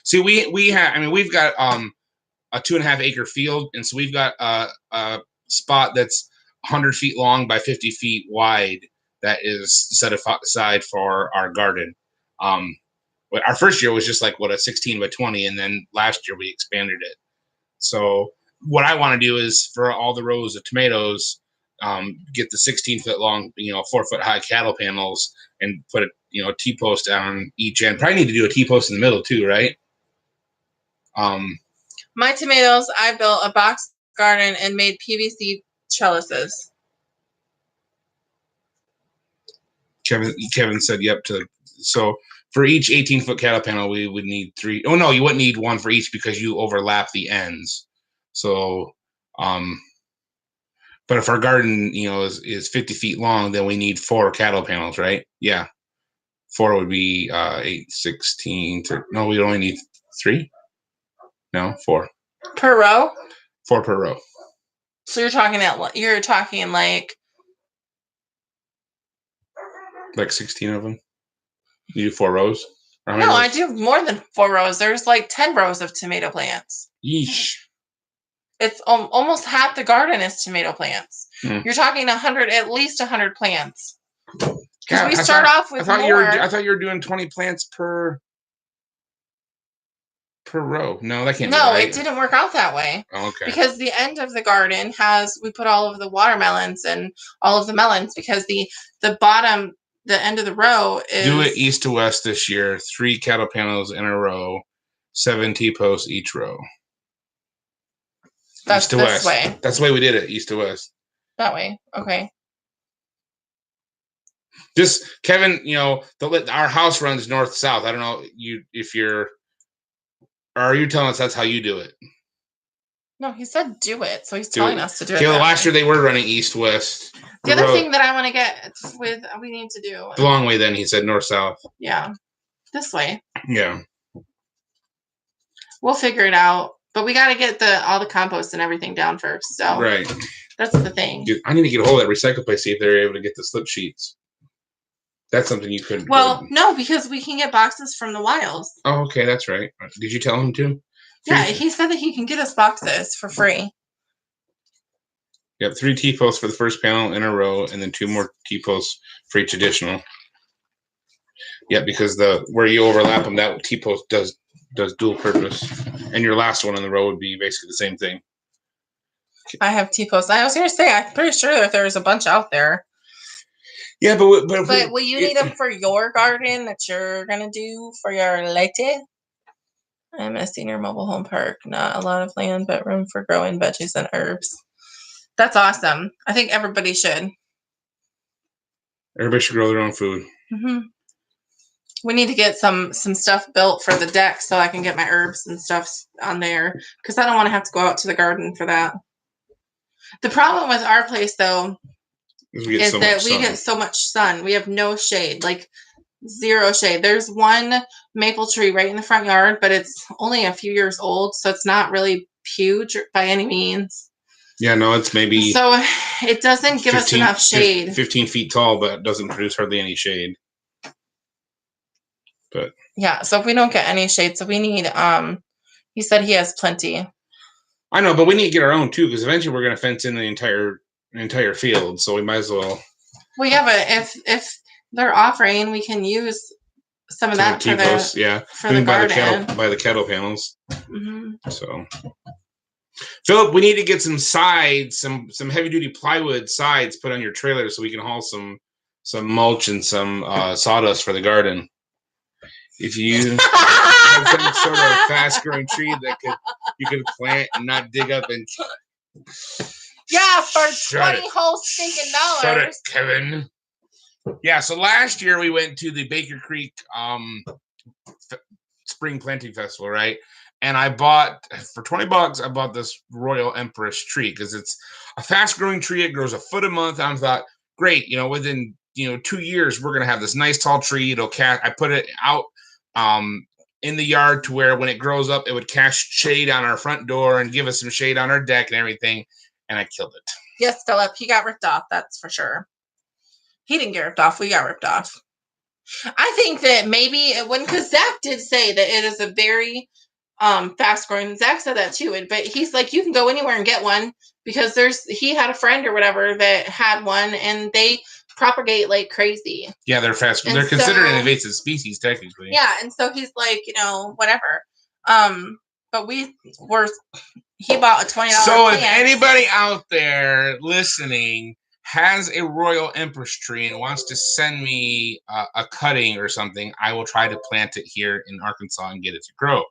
See, we've got a 2.5 acre field, and so we've got a spot that's 100 feet long by 50 feet wide that is set aside for our garden. Our first year was just a 16 by 20, and then last year we expanded it. So what I want to do is for all the rows of tomatoes, get the 16-foot long, 4-foot high cattle panels, and put a T-post on each end. Probably need to do a T-post in the middle too, right? My tomatoes, I built a box garden and made PVC trellises. Kevin said yep to. So for each 18-foot cattle panel, we would need 3. Oh no, you wouldn't need 1 for each because you overlap the ends. So, but if our garden, is 50 feet long, then we need 4 cattle panels, right? Yeah, 4 would be 8, 16. No, we only need 3. No, 4 per row. 4 per row. So you're talking like 16 of them. You do 4 rows? No, rows? I do more than 4 rows. There's 10 rows of tomato plants. Yeesh. It's almost half the garden is tomato plants. You're talking at least 100 plants. Because we start off with more. I thought you were doing 20 plants per. per row. No, that can't be right. It didn't work out that way. Oh, okay. Because the end of the garden we put all of the watermelons and all of the melons because the bottom, the end of the row is... Do it east to west this year. 3 cattle panels in a row. 7 T-posts each row. That's east to this west. way. That's the way we did it, east to west. That way. Okay. Just, Kevin, our house runs north-south. I don't know are you telling us that's how you do it? No, he said do it, so he's telling us to do it. Okay, well, last year they were running east-west. The other thing that I want to get we need to do... The long way then, he said north-south. Yeah. This way. Yeah. We'll figure it out. But we got to get all the compost and everything down first. So right. That's the thing. Dude, I need to get a hold of that recycle place, see if they're able to get the slip sheets. That's something you couldn't. Well, no, because we can get boxes from the wilds. Oh, okay, that's right. Did you tell him to? Yeah, he said that he can get us boxes for free. Yep, 3 T-posts for the first panel in a row, and then 2 more T-posts for each additional. Yeah, because where you overlap them, that T-post does dual purpose, and your last one in the row would be basically the same thing. I have T-posts. I was going to say, I'm pretty sure that there's a bunch out there. Yeah, but will you need them for your garden that you're going to do for your latte? I'm a senior mobile home park. Not a lot of land, but room for growing veggies and herbs. That's awesome. I think everybody should. Everybody should grow their own food. Mm-hmm. We need to get some stuff built for the deck so I can get my herbs and stuff on there because I don't want to have to go out to the garden for that. The problem with our place, though, is that we get so much sun. We have no shade, like 0 shade. There's one maple tree right in the front yard, but it's only a few years old, so it's not really huge by any means. Yeah, no, it's maybe... So it doesn't give us enough shade. 15 feet tall, but it doesn't produce hardly any shade. But yeah, so if we don't get any shade, so we need... he said he has plenty. I know, but we need to get our own, too, because eventually we're going to fence in the entire field, so we might as well... Well, yeah, but if they're offering, we can use some of that for the garden. By the cattle panels. Mm-hmm. So, Philip, we need to get some sides, some heavy duty plywood sides put on your trailer so we can haul some mulch and some sawdust for the garden. If you have some sort of fast growing tree that you could plant and not dig up and yeah, for 20 whole stinking dollars. Shut it, Kevin. Yeah, so last year we went to the Baker Creek Spring Planting Festival, right? And I bought, for $20, I bought this Royal Empress tree because it's a fast-growing tree. It grows a foot a month. I thought, great, within 2 years we're gonna have this nice tall tree. I put it out in the yard to where when it grows up, it would cast shade on our front door and give us some shade on our deck and everything. And I killed it. Yes, Philip, he got ripped off. That's for sure. He didn't get ripped off. We got ripped off. I think that maybe because Zach did say that it is a very fast growing. Zach said that too. But he's like, you can go anywhere and get one because he had a friend or whatever that had one and they propagate like crazy. Yeah, they're fast. They're considered an invasive species technically. Yeah, and so he's like, whatever. But he bought a $20 So if anybody out there listening has a Royal Empress tree and wants to send me a cutting or something, I will try to plant it here in Arkansas and get it to grow.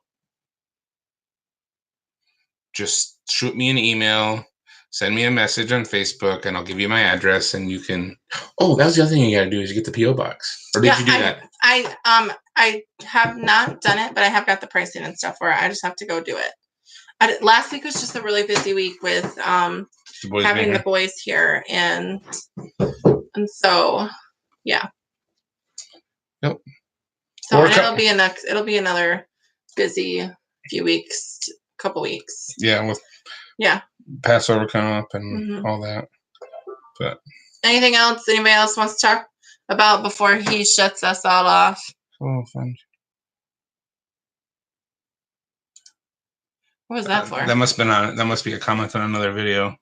Just shoot me an email, send me a message on Facebook, and I'll give you my address, and you can... Oh, that was the other thing you got to do is get the P.O. box. Or did you do that? I have not done it, but I have got the pricing and stuff for it. I just have to go do it. Last week was just a really busy week with having the boys here, and so yeah. Nope. So it'll be another busy few weeks, couple weeks. Yeah, with Passover coming up and all that. But anything else? Anybody else wants to talk about before he shuts us all off? Oh, fun. What was that for? That must be a comment on another video.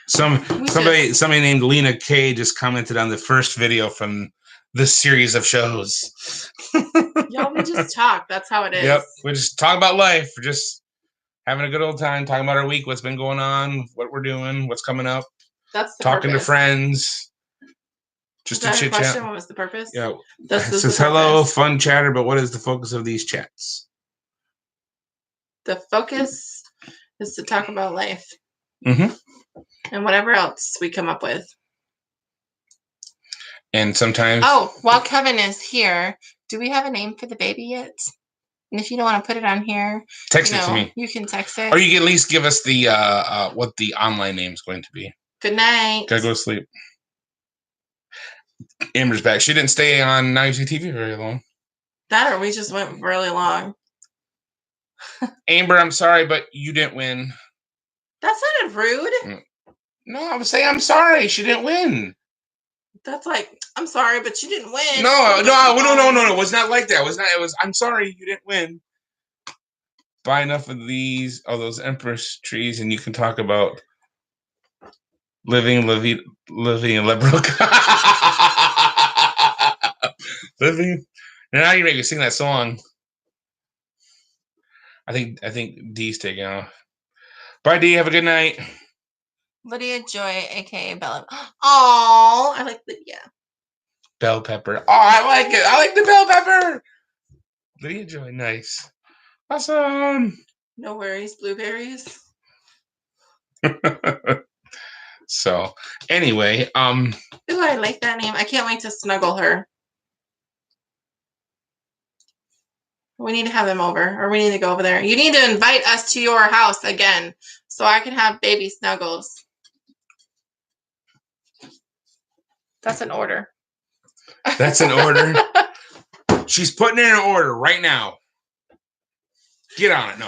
Somebody named Lena K just commented on the first video from this series of shows. Y'all, we just talk. That's how it is. Yep, we just talk about life. We're just having a good old time, talking about our week, what's been going on, what we're doing, what's coming up. That's the talking purpose. To friends. Just a chit question? chat. What was the purpose? Yeah. This it says hello, fun chatter, but what is the focus of these chats? The focus is to talk about life. Mm-hmm. And whatever else we come up with. And sometimes... Oh, while Kevin is here, do we have a name for the baby yet? And if you don't want to put it on here, text it to me. You can text it. Or you can at least give us the what the online name is going to be. Good night. Gotta go to sleep. Amber's back. She didn't stay on Now You See TV very long. That or we just went really long. Amber, I'm sorry, but you didn't win. That sounded rude. No, I was saying I'm sorry. She didn't win. That's like, I'm sorry, but you didn't win. No. It was not like that. It was I'm sorry, you didn't win. Buy enough of those Empress trees, and you can talk about living in Lebrook. Living. And now you make me sing that song. I think D's taking off. Bye, D. Have a good night. Lydia Joy, aka Bella. Oh, I like Lydia. Bell pepper. Oh, I like it. I like the bell pepper. Lydia Joy, nice. Awesome. No worries, blueberries. So, anyway, Ooh, I like that name. I can't wait to snuggle her. We need to have them over, or we need to go over there. You need to invite us to your house again, so I can have baby snuggles. That's an order. That's an order. She's putting in an order right now. Get on it.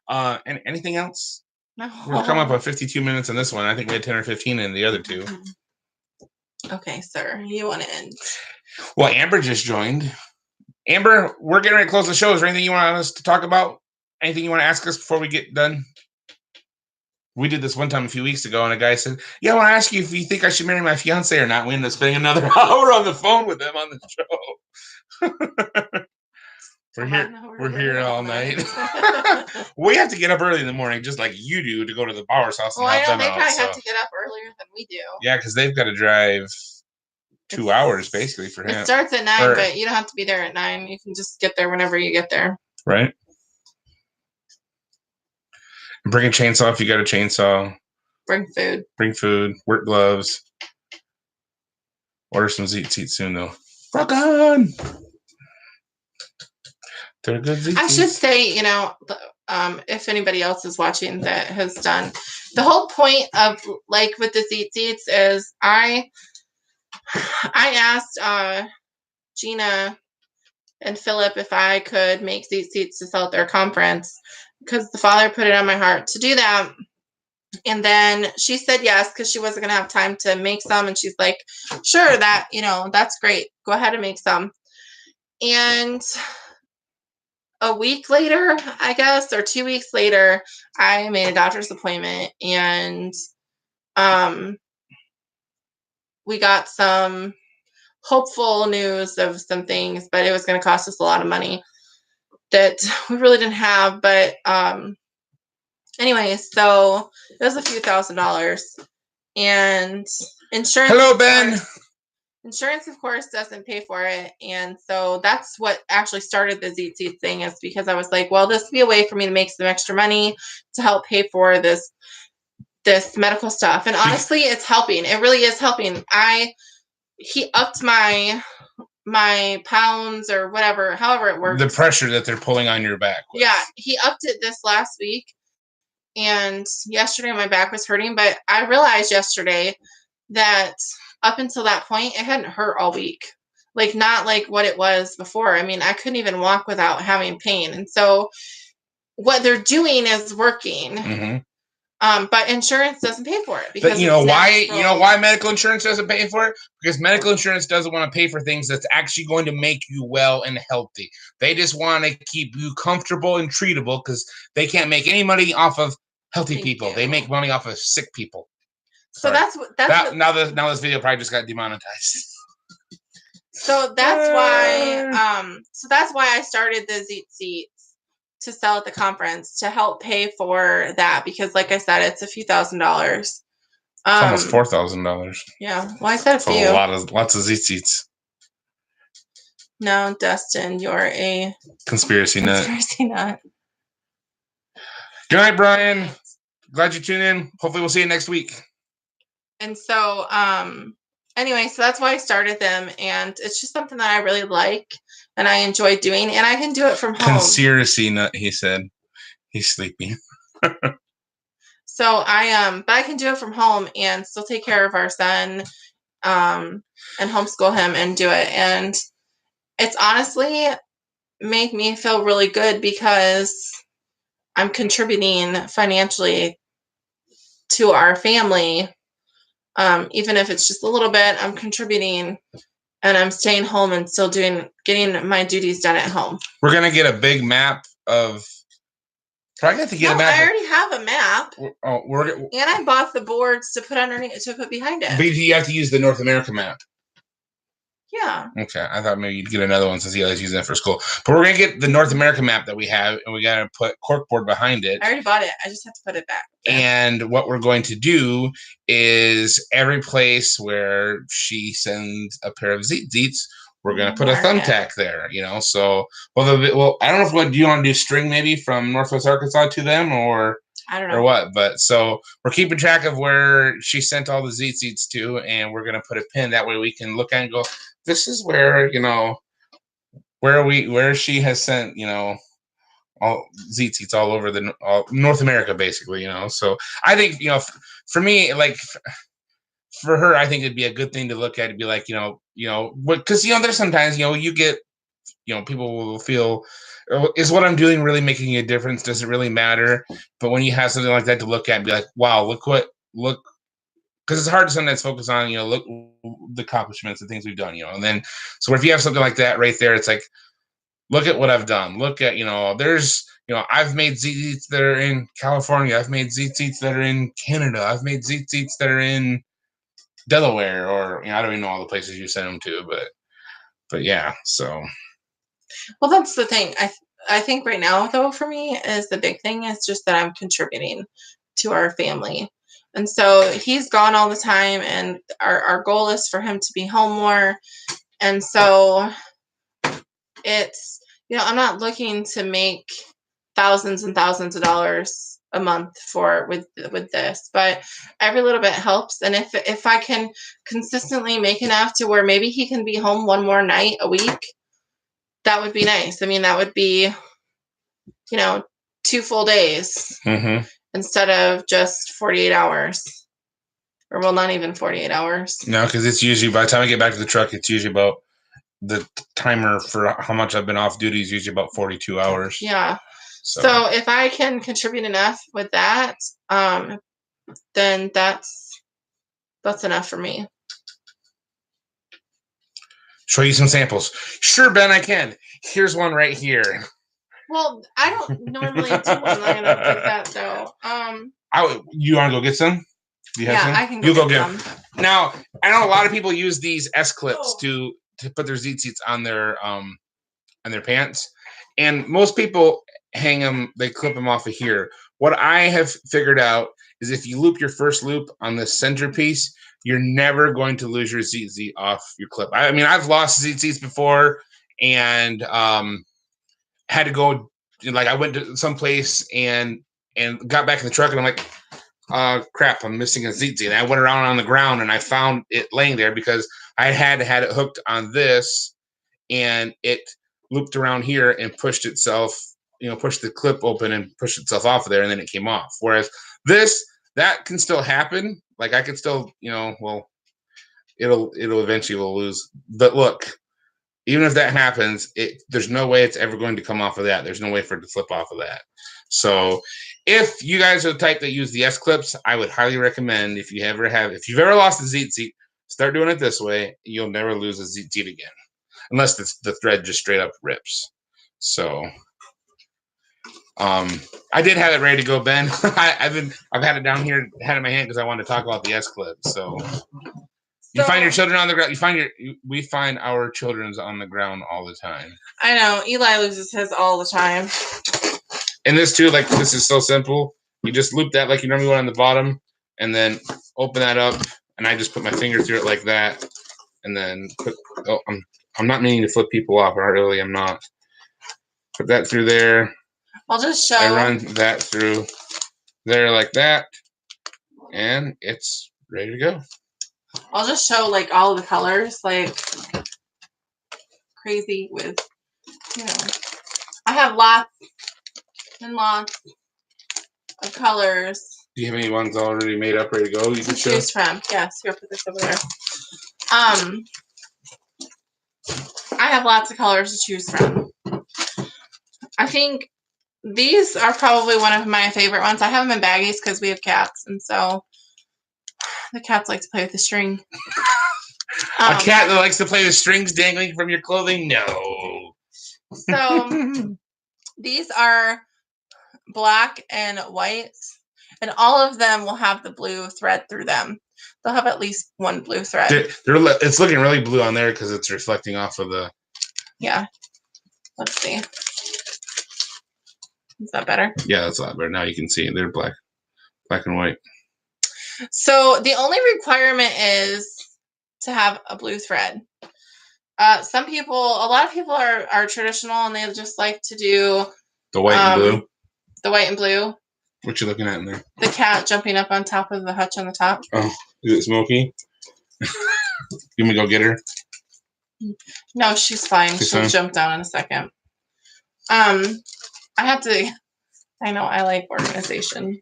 No. And anything else? No. We're coming up on 52 minutes in this one. I think we had 10 or 15 in the other two. Okay, sir. You want to end? Well, Amber just joined. Amber, we're getting ready to close the show. Is there anything you want us to talk about? Anything you want to ask us before we get done? We did this one time a few weeks ago, and a guy said, yeah, I want to ask you if you think I should marry my fiance or not. We ended up spending another hour on the phone with him on the show. We're here all night. We have to get up early in the morning, just like you do, to go to the Bauer's house and help them out. They probably have to get up earlier than we do. Yeah, because they've got to drive 2 hours, basically, for him. It starts at 9, but you don't have to be there at 9. You can just get there whenever you get there. Right. Bring a chainsaw if you got a chainsaw. Bring food. Bring food. Work gloves. Order some Zeet soon, though. Rock on! They're good Zeet. I should say, if anybody else is watching that has done, the whole point of, like, with the Zeet is I asked Gina and Philip if I could make Zeet to sell at their conference, because the Father put it on my heart to do that. And then she said yes, because she wasn't going to have time to make some. And she's like, sure, that's great. Go ahead and make some. And a week later, I guess, or 2 weeks later, I made a doctor's appointment, and we got some hopeful news of some things, but it was going to cost us a lot of money that we really didn't have. But anyway, so it was a few $1,000s, and insurance. Hello, Ben. Insurance, of course, doesn't pay for it. And so that's what actually started the Zeet thing, is because I was like, well, this would be a way for me to make some extra money to help pay for this medical stuff. And honestly, it's helping. It really is helping. He upped my pounds or whatever, however it works. The pressure that they're pulling on your back. Yeah, he upped it this last week. And yesterday my back was hurting, but I realized yesterday that up until that point, it hadn't hurt all week. Like, not like what it was before. I mean, I couldn't even walk without having pain. And so what they're doing is working. Mm-hmm. But insurance doesn't pay for it. Because but you know why medical insurance doesn't pay for it? Because medical insurance doesn't want to pay for things that's actually going to make you well and healthy. They just want to keep you comfortable and treatable, because they can't make any money off of Healthy people. They make money off of sick people. So that's now this video probably just got demonetized. So that's why I started the Zeet Seats to sell at the conference to help pay for that, because like I said, it's a few $1,000s. It's almost $4,000. Yeah. Well, I said a few. Lots of Zeet Seats. No, Dustin, you're a conspiracy nut. Good night, Brian. Glad you tuned in. Hopefully we'll see you next week. And so, anyway, so that's why I started them, and it's just something that I really like and I enjoy doing, and I can do it from home. Conspiracy nut, he said. He's sleeping. So but I can do it from home and still take care of our son, and homeschool him and do it. And it's honestly made me feel really good because I'm contributing financially to our family. Even if it's just a little bit, I'm contributing, and I'm staying home and still getting my duties done at home. We're gonna get a big map of. Probably have to get a map. I already have a map. And I bought the boards to put underneath, to put behind it. But you have to use the North America map. Yeah. Okay, I thought maybe you'd get another one since you guys use that for school. But we're gonna get the North America map that we have, and we gotta put corkboard behind it. I already bought it. I just have to put it back. And what we're going to do is every place where she sends a pair of Zeets, we're gonna put a thumbtack there. So I don't know do you want to do string maybe from Northwest Arkansas to them, or I don't know, or what? But so we're keeping track of where she sent all the Zeets to, and we're gonna put a pin that way we can look at it and go, this is where where she has sent all Zeets all over all North America basically. So I think for me, like for her, I think it'd be a good thing to look at. It'd be like because there's sometimes you get people will feel, is what I'm doing really making a difference? Does it really matter? But when you have something like that to look at and be like, wow, look, because it's hard to sometimes focus on, look the accomplishments, the things we've done, and then, so if you have something like that right there, it's like, look at what I've done. Look at, there's, I've made Zeets that are in California. I've made Zeets that are in Canada. I've made Zeets that are in Delaware, or, I don't even know all the places you send them to, but yeah, so. Well, that's the thing. I think right now, though, for me, is the big thing is just that I'm contributing to our family. And so he's gone all the time, and our goal is for him to be home more. And so it's, I'm not looking to make thousands and thousands of dollars a month with this, but every little bit helps. And if I can consistently make enough to where maybe he can be home one more night a week, that would be nice. I mean, that would be, 2 full days instead of just 48 hours. Or, well, not even 48 hours. No, because it's usually, by the time I get back to the truck, it's usually about, the timer for how much I've been off duty is usually about 42 hours. Yeah. So if I can contribute enough with that, then that's enough for me. Show you some samples. Sure, Ben, I can. Here's one right here. Well, I don't normally do one like that, though. You want to go get some? You have some? I can go get some. Now, I know a lot of people use these S clips to put their Zeets on their pants, and most people hang them. They clip them off of here. What I have figured out is if you loop your first loop on the centerpiece, you're never going to lose your Zeet off your clip. I mean, I've lost Zeets before, and had to go, like, I went to some place and got back in the truck, and I'm like, crap, I'm missing a Zeet. And I went around on the ground and I found it laying there because I had it hooked on this, and it looped around here and pushed itself, pushed the clip open and pushed itself off of there, and then it came off. Whereas that can still happen. Like, I could still, well, it'll eventually will lose. But look, even if that happens, there's no way it's ever going to come off of that. There's no way for it to flip off of that. So if you guys are the type that use the S clips, I would highly recommend, if you've ever lost a Zeet, start doing it this way. You'll never lose a Zeet again, unless the thread just straight up rips. So I did have it ready to go, Ben. I've had it down here, had it in my hand because I wanted to talk about the S clip. So you find your children on the ground. We find our children's on the ground all the time. I know Eli loses his all the time. And this too, like this is so simple. You just loop that like you normally would on the bottom, and then open that up. And I just put my finger through it like that, and then put. Oh, I'm not meaning to flip people off. Really, I'm not. Put that through there. I'll just show. I run that through there like that, and it's ready to go. I'll just show like all of the colors, like crazy with, I have lots and lots of colors. Do you have any ones already made up, ready to go? You can choose from. Yes, here, put this over there. I have lots of colors to choose from. I think these are probably one of my favorite ones. I have them in baggies because we have cats, and so the cats like to play with the string. A cat that likes to play with strings dangling from your clothing? No. So these are black and white, and all of them will have the blue thread through them. They'll have at least one blue thread. It's looking really blue on there because it's reflecting off of the... Yeah. Let's see. Is that better? Yeah, that's a lot better. Now you can see they're black and white. So the only requirement is to have a blue thread. A lot of people are traditional and they just like to do the white and blue. The white and blue. What you looking at in there? The cat jumping up on top of the hutch on the top. Oh, is it Smokey? You want me to go get her? No, she's fine. She'll jump down in a second. I know I like organization.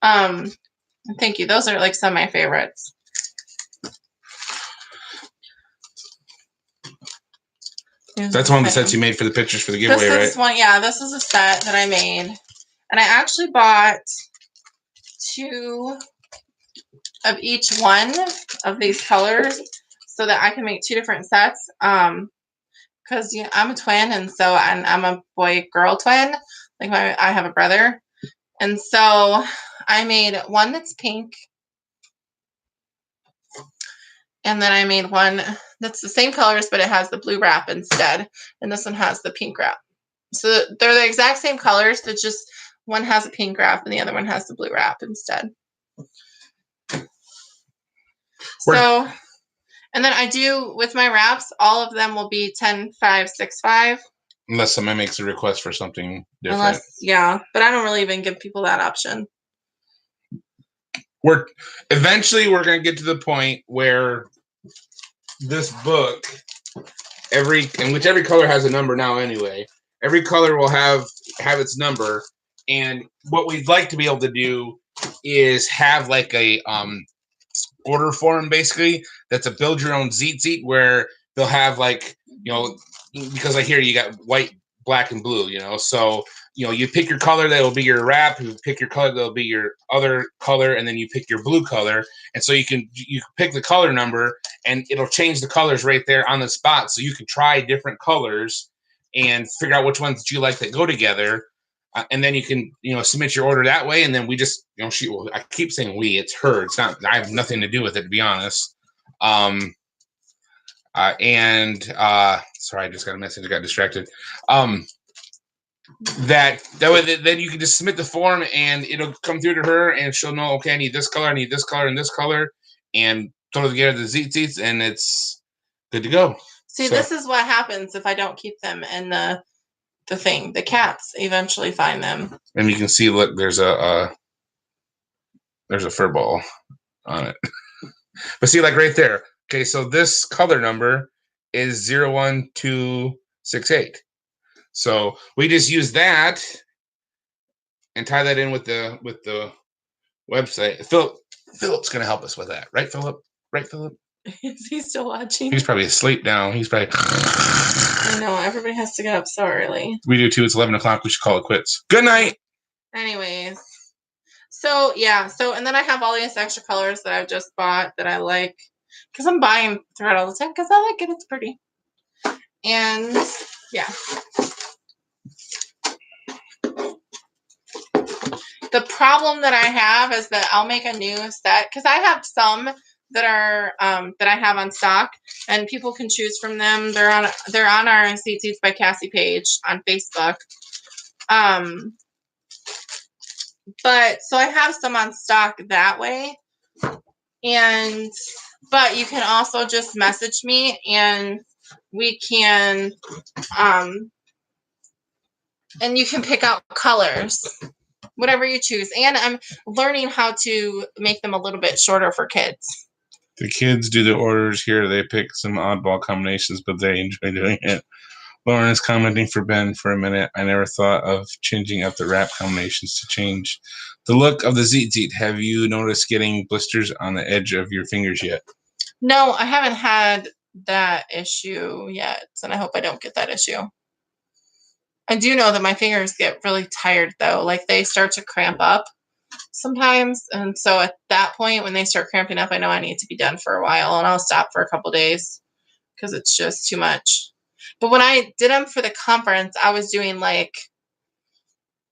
Thank you. Those are like some of my favorites. That's one of the sets you made for the pictures for the giveaway, right? This is a set that I made. And I actually bought 2 of each one of these colors so that I can make 2 different sets. Because I'm a twin, and so I'm a boy-girl twin. Like I have a brother. And so I made one that's pink. And then I made one that's the same colors, but it has the blue wrap instead. And this one has the pink wrap. So they're the exact same colors. It's just one has a pink wrap and the other one has the blue wrap instead. So, and then I do, with my wraps, all of them will be 10, 5, 6, 5. Unless somebody makes a request for something different. But I don't really even give people that option. Eventually we're going to get to the point where this book, every color has a number now anyway. Every color will have its number, and what we'd like to be able to do is have like a order form basically that's a build your own zeet where they'll have like, because like here you got white, black, and blue, so you pick your color that'll be your wrap, you pick your color that'll be your other color, and then you pick your blue color, and so you can pick the color number and it'll change the colors right there on the spot, so you can try different colors and figure out which ones that you like that go together, and then you can submit your order that way, and then we just I keep saying we, it's her, it's not, I have nothing to do with it, to be honest. Sorry, I just got a message, I got distracted. That way, then you can just submit the form and it'll come through to her and she'll know, okay, I need this color, I need this color, and this color, and throw together the zeets, and it's good to go. See, this is what happens if I don't keep them in the thing. The cats eventually find them. And you can see, look, there's a fur ball on it. But see, like right there. Okay, so this color number is 01268. So we just use that and tie that in with the website. Philip's gonna help us with that, right, Philip? Right, Philip? Is he still watching? He's probably asleep now. He's probably. I know, everybody has to get up so early. We do too. It's 11 o'clock. We should call it quits. Good night. Anyways, so and then I have all these extra colors that I've just bought that I like, because I'm buying thread all the time because I like it. It's pretty. And yeah. The problem that I have is that I'll make a new set because I have some that are that I have on stock, and people can choose from them. They're on our Seats by Cassie page on Facebook. But so I have some on stock that way, but you can also just message me and we can and you can pick out colors, whatever you choose. And I'm learning how to make them a little bit shorter for kids. The kids do the orders here. They pick some oddball combinations, but they enjoy doing it. Lauren is commenting for Ben for a minute. I never thought of changing up the wrap combinations to change the look of the Zeet. Have you noticed getting blisters on the edge of your fingers yet? No, I haven't had that issue yet, and I hope I don't get that issue. I do know that my fingers get really tired, though. Like, they start to cramp up sometimes, and so at that point, when they start cramping up, I know I need to be done for a while, and I'll stop for a couple days because it's just too much. But when I did them for the conference, I was doing I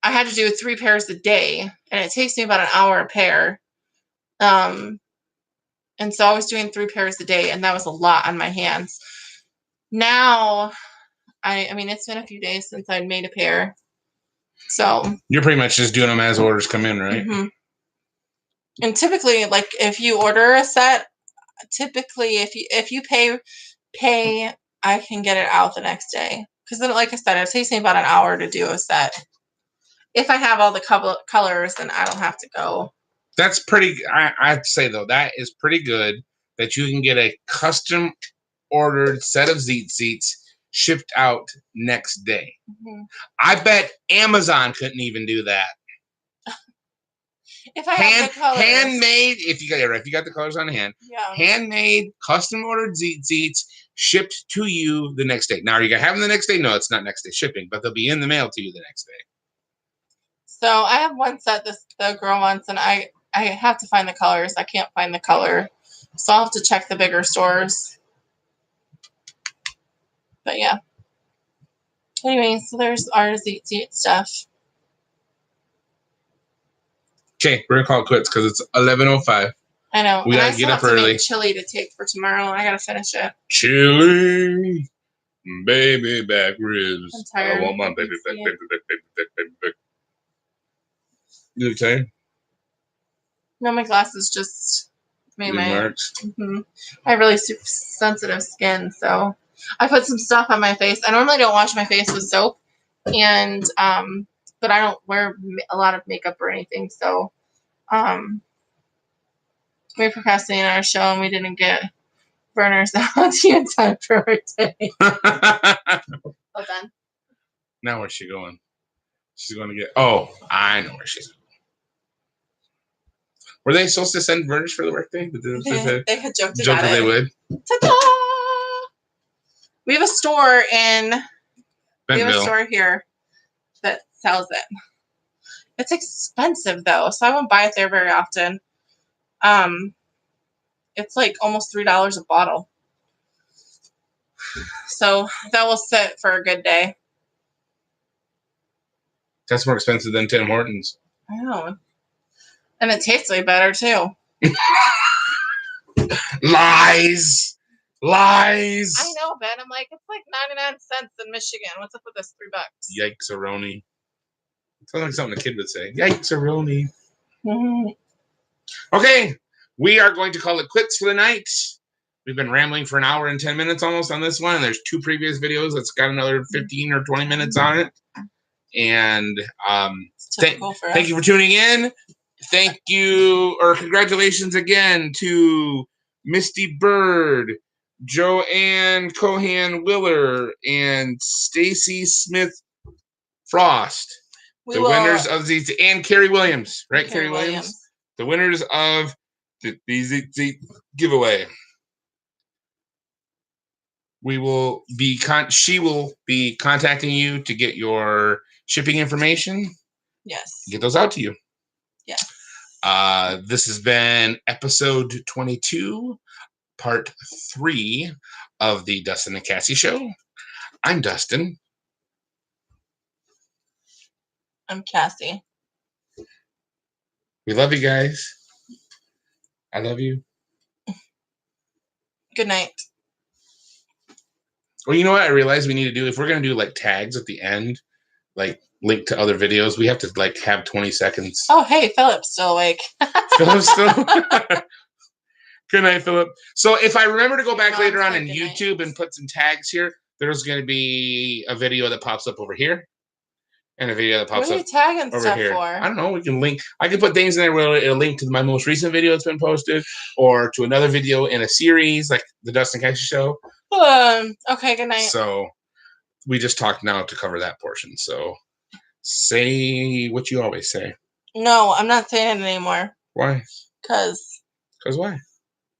had to do 3 pairs a day, and it takes me about an hour a pair. And so I was doing 3 pairs a day, and that was a lot on my hands. Now, I mean, it's been a few days since I'd made a pair. So you're pretty much just doing them as orders come in, right? Mm-hmm. And typically, like, if you order a set, typically if you pay, I can get it out the next day. Because then, like I said, it takes me about an hour to do a set. If I have all the colors, then I don't have to go. That's pretty. I'd say though that is pretty good that you can get a custom ordered set of seats shipped out next day. Mm-hmm. I bet Amazon couldn't even do that. If I have the colors. Handmade, if you got the colors on hand, yeah. Handmade, custom ordered seats shipped to you the next day. Now, are you gonna have them the next day? No, it's not next day shipping, but they'll be in the mail to you the next day. So I have one set the girl wants, and I have to find the colors. I can't find the color, so I'll have to check the bigger stores. But yeah. Anyway, so there's our Zeet stuff. Okay, we're gonna call it quits because it's 11:05. I know. We gotta get up early. Make chili to take for tomorrow. I gotta finish it. Chili, baby back ribs. I'm tired. I want my baby back. You okay? No, my glasses just made my marks. Mm-hmm. I have really super sensitive skin, so I put some stuff on my face. I normally don't wash my face with soap, and but I don't wear a lot of makeup or anything, so we procrastinated on our show and we didn't get burners out in time for our day. Well done. Now where's she going? She's going to get. Oh, I know where she's going. Were they supposed to send burners for the birthday? They had joked about it. They would. Ta-da! We have a store in. Bentonville. We have a store here that sells it. It's expensive though, so I won't buy it there very often. It's like almost $3 a bottle. So that will sit for a good day. That's more expensive than Tim Hortons. I know. And it tastes way better too. Lies. I know, Ben. I'm like, it's like 99 cents in Michigan. What's up with this $3? Yikes-a-roni. Sounds like something a kid would say. Yikes-a-roni. Mm-hmm. Okay, we are going to call it quits for the night. We've been rambling for an hour and 10 minutes almost on this one, and there's 2 previous videos that's got another 15 or 20 minutes on it. And thank you for tuning in. Thank you, or congratulations again to Misty Bird, Joanne Cohan Willer, and Stacy Smith Frost. The winners of the and Carrie Williams, right? Carrie Williams. The winners of the giveaway. She will be contacting you to get your shipping information. Yes. Get those out to you. Yes. This has been episode 22, part 3 of the Dustin and Cassie show. I'm Dustin. I'm Cassie. We love you guys. I love you. Good night. Well, you know what I realized we need to do? If we're going to do like tags at the end, like link to other videos, we have to like have 20 seconds. Oh, hey, Philip's still awake. Philip's still. Good night, Philip. So if I remember to go back later on in YouTube and put some tags here, there's going to be a video that pops up over here. And a video that pops up tagging over stuff here. For? I don't know. We can link. I can put things in there where it'll link to my most recent video that's been posted, or to another video in a series like the Dustin Cassie show. Okay. Good night. So we just talked now to cover that portion. So say what you always say. No, I'm not saying it anymore. Why? Because why?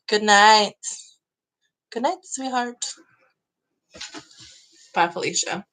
Good night. Good night, sweetheart. Bye, Felicia.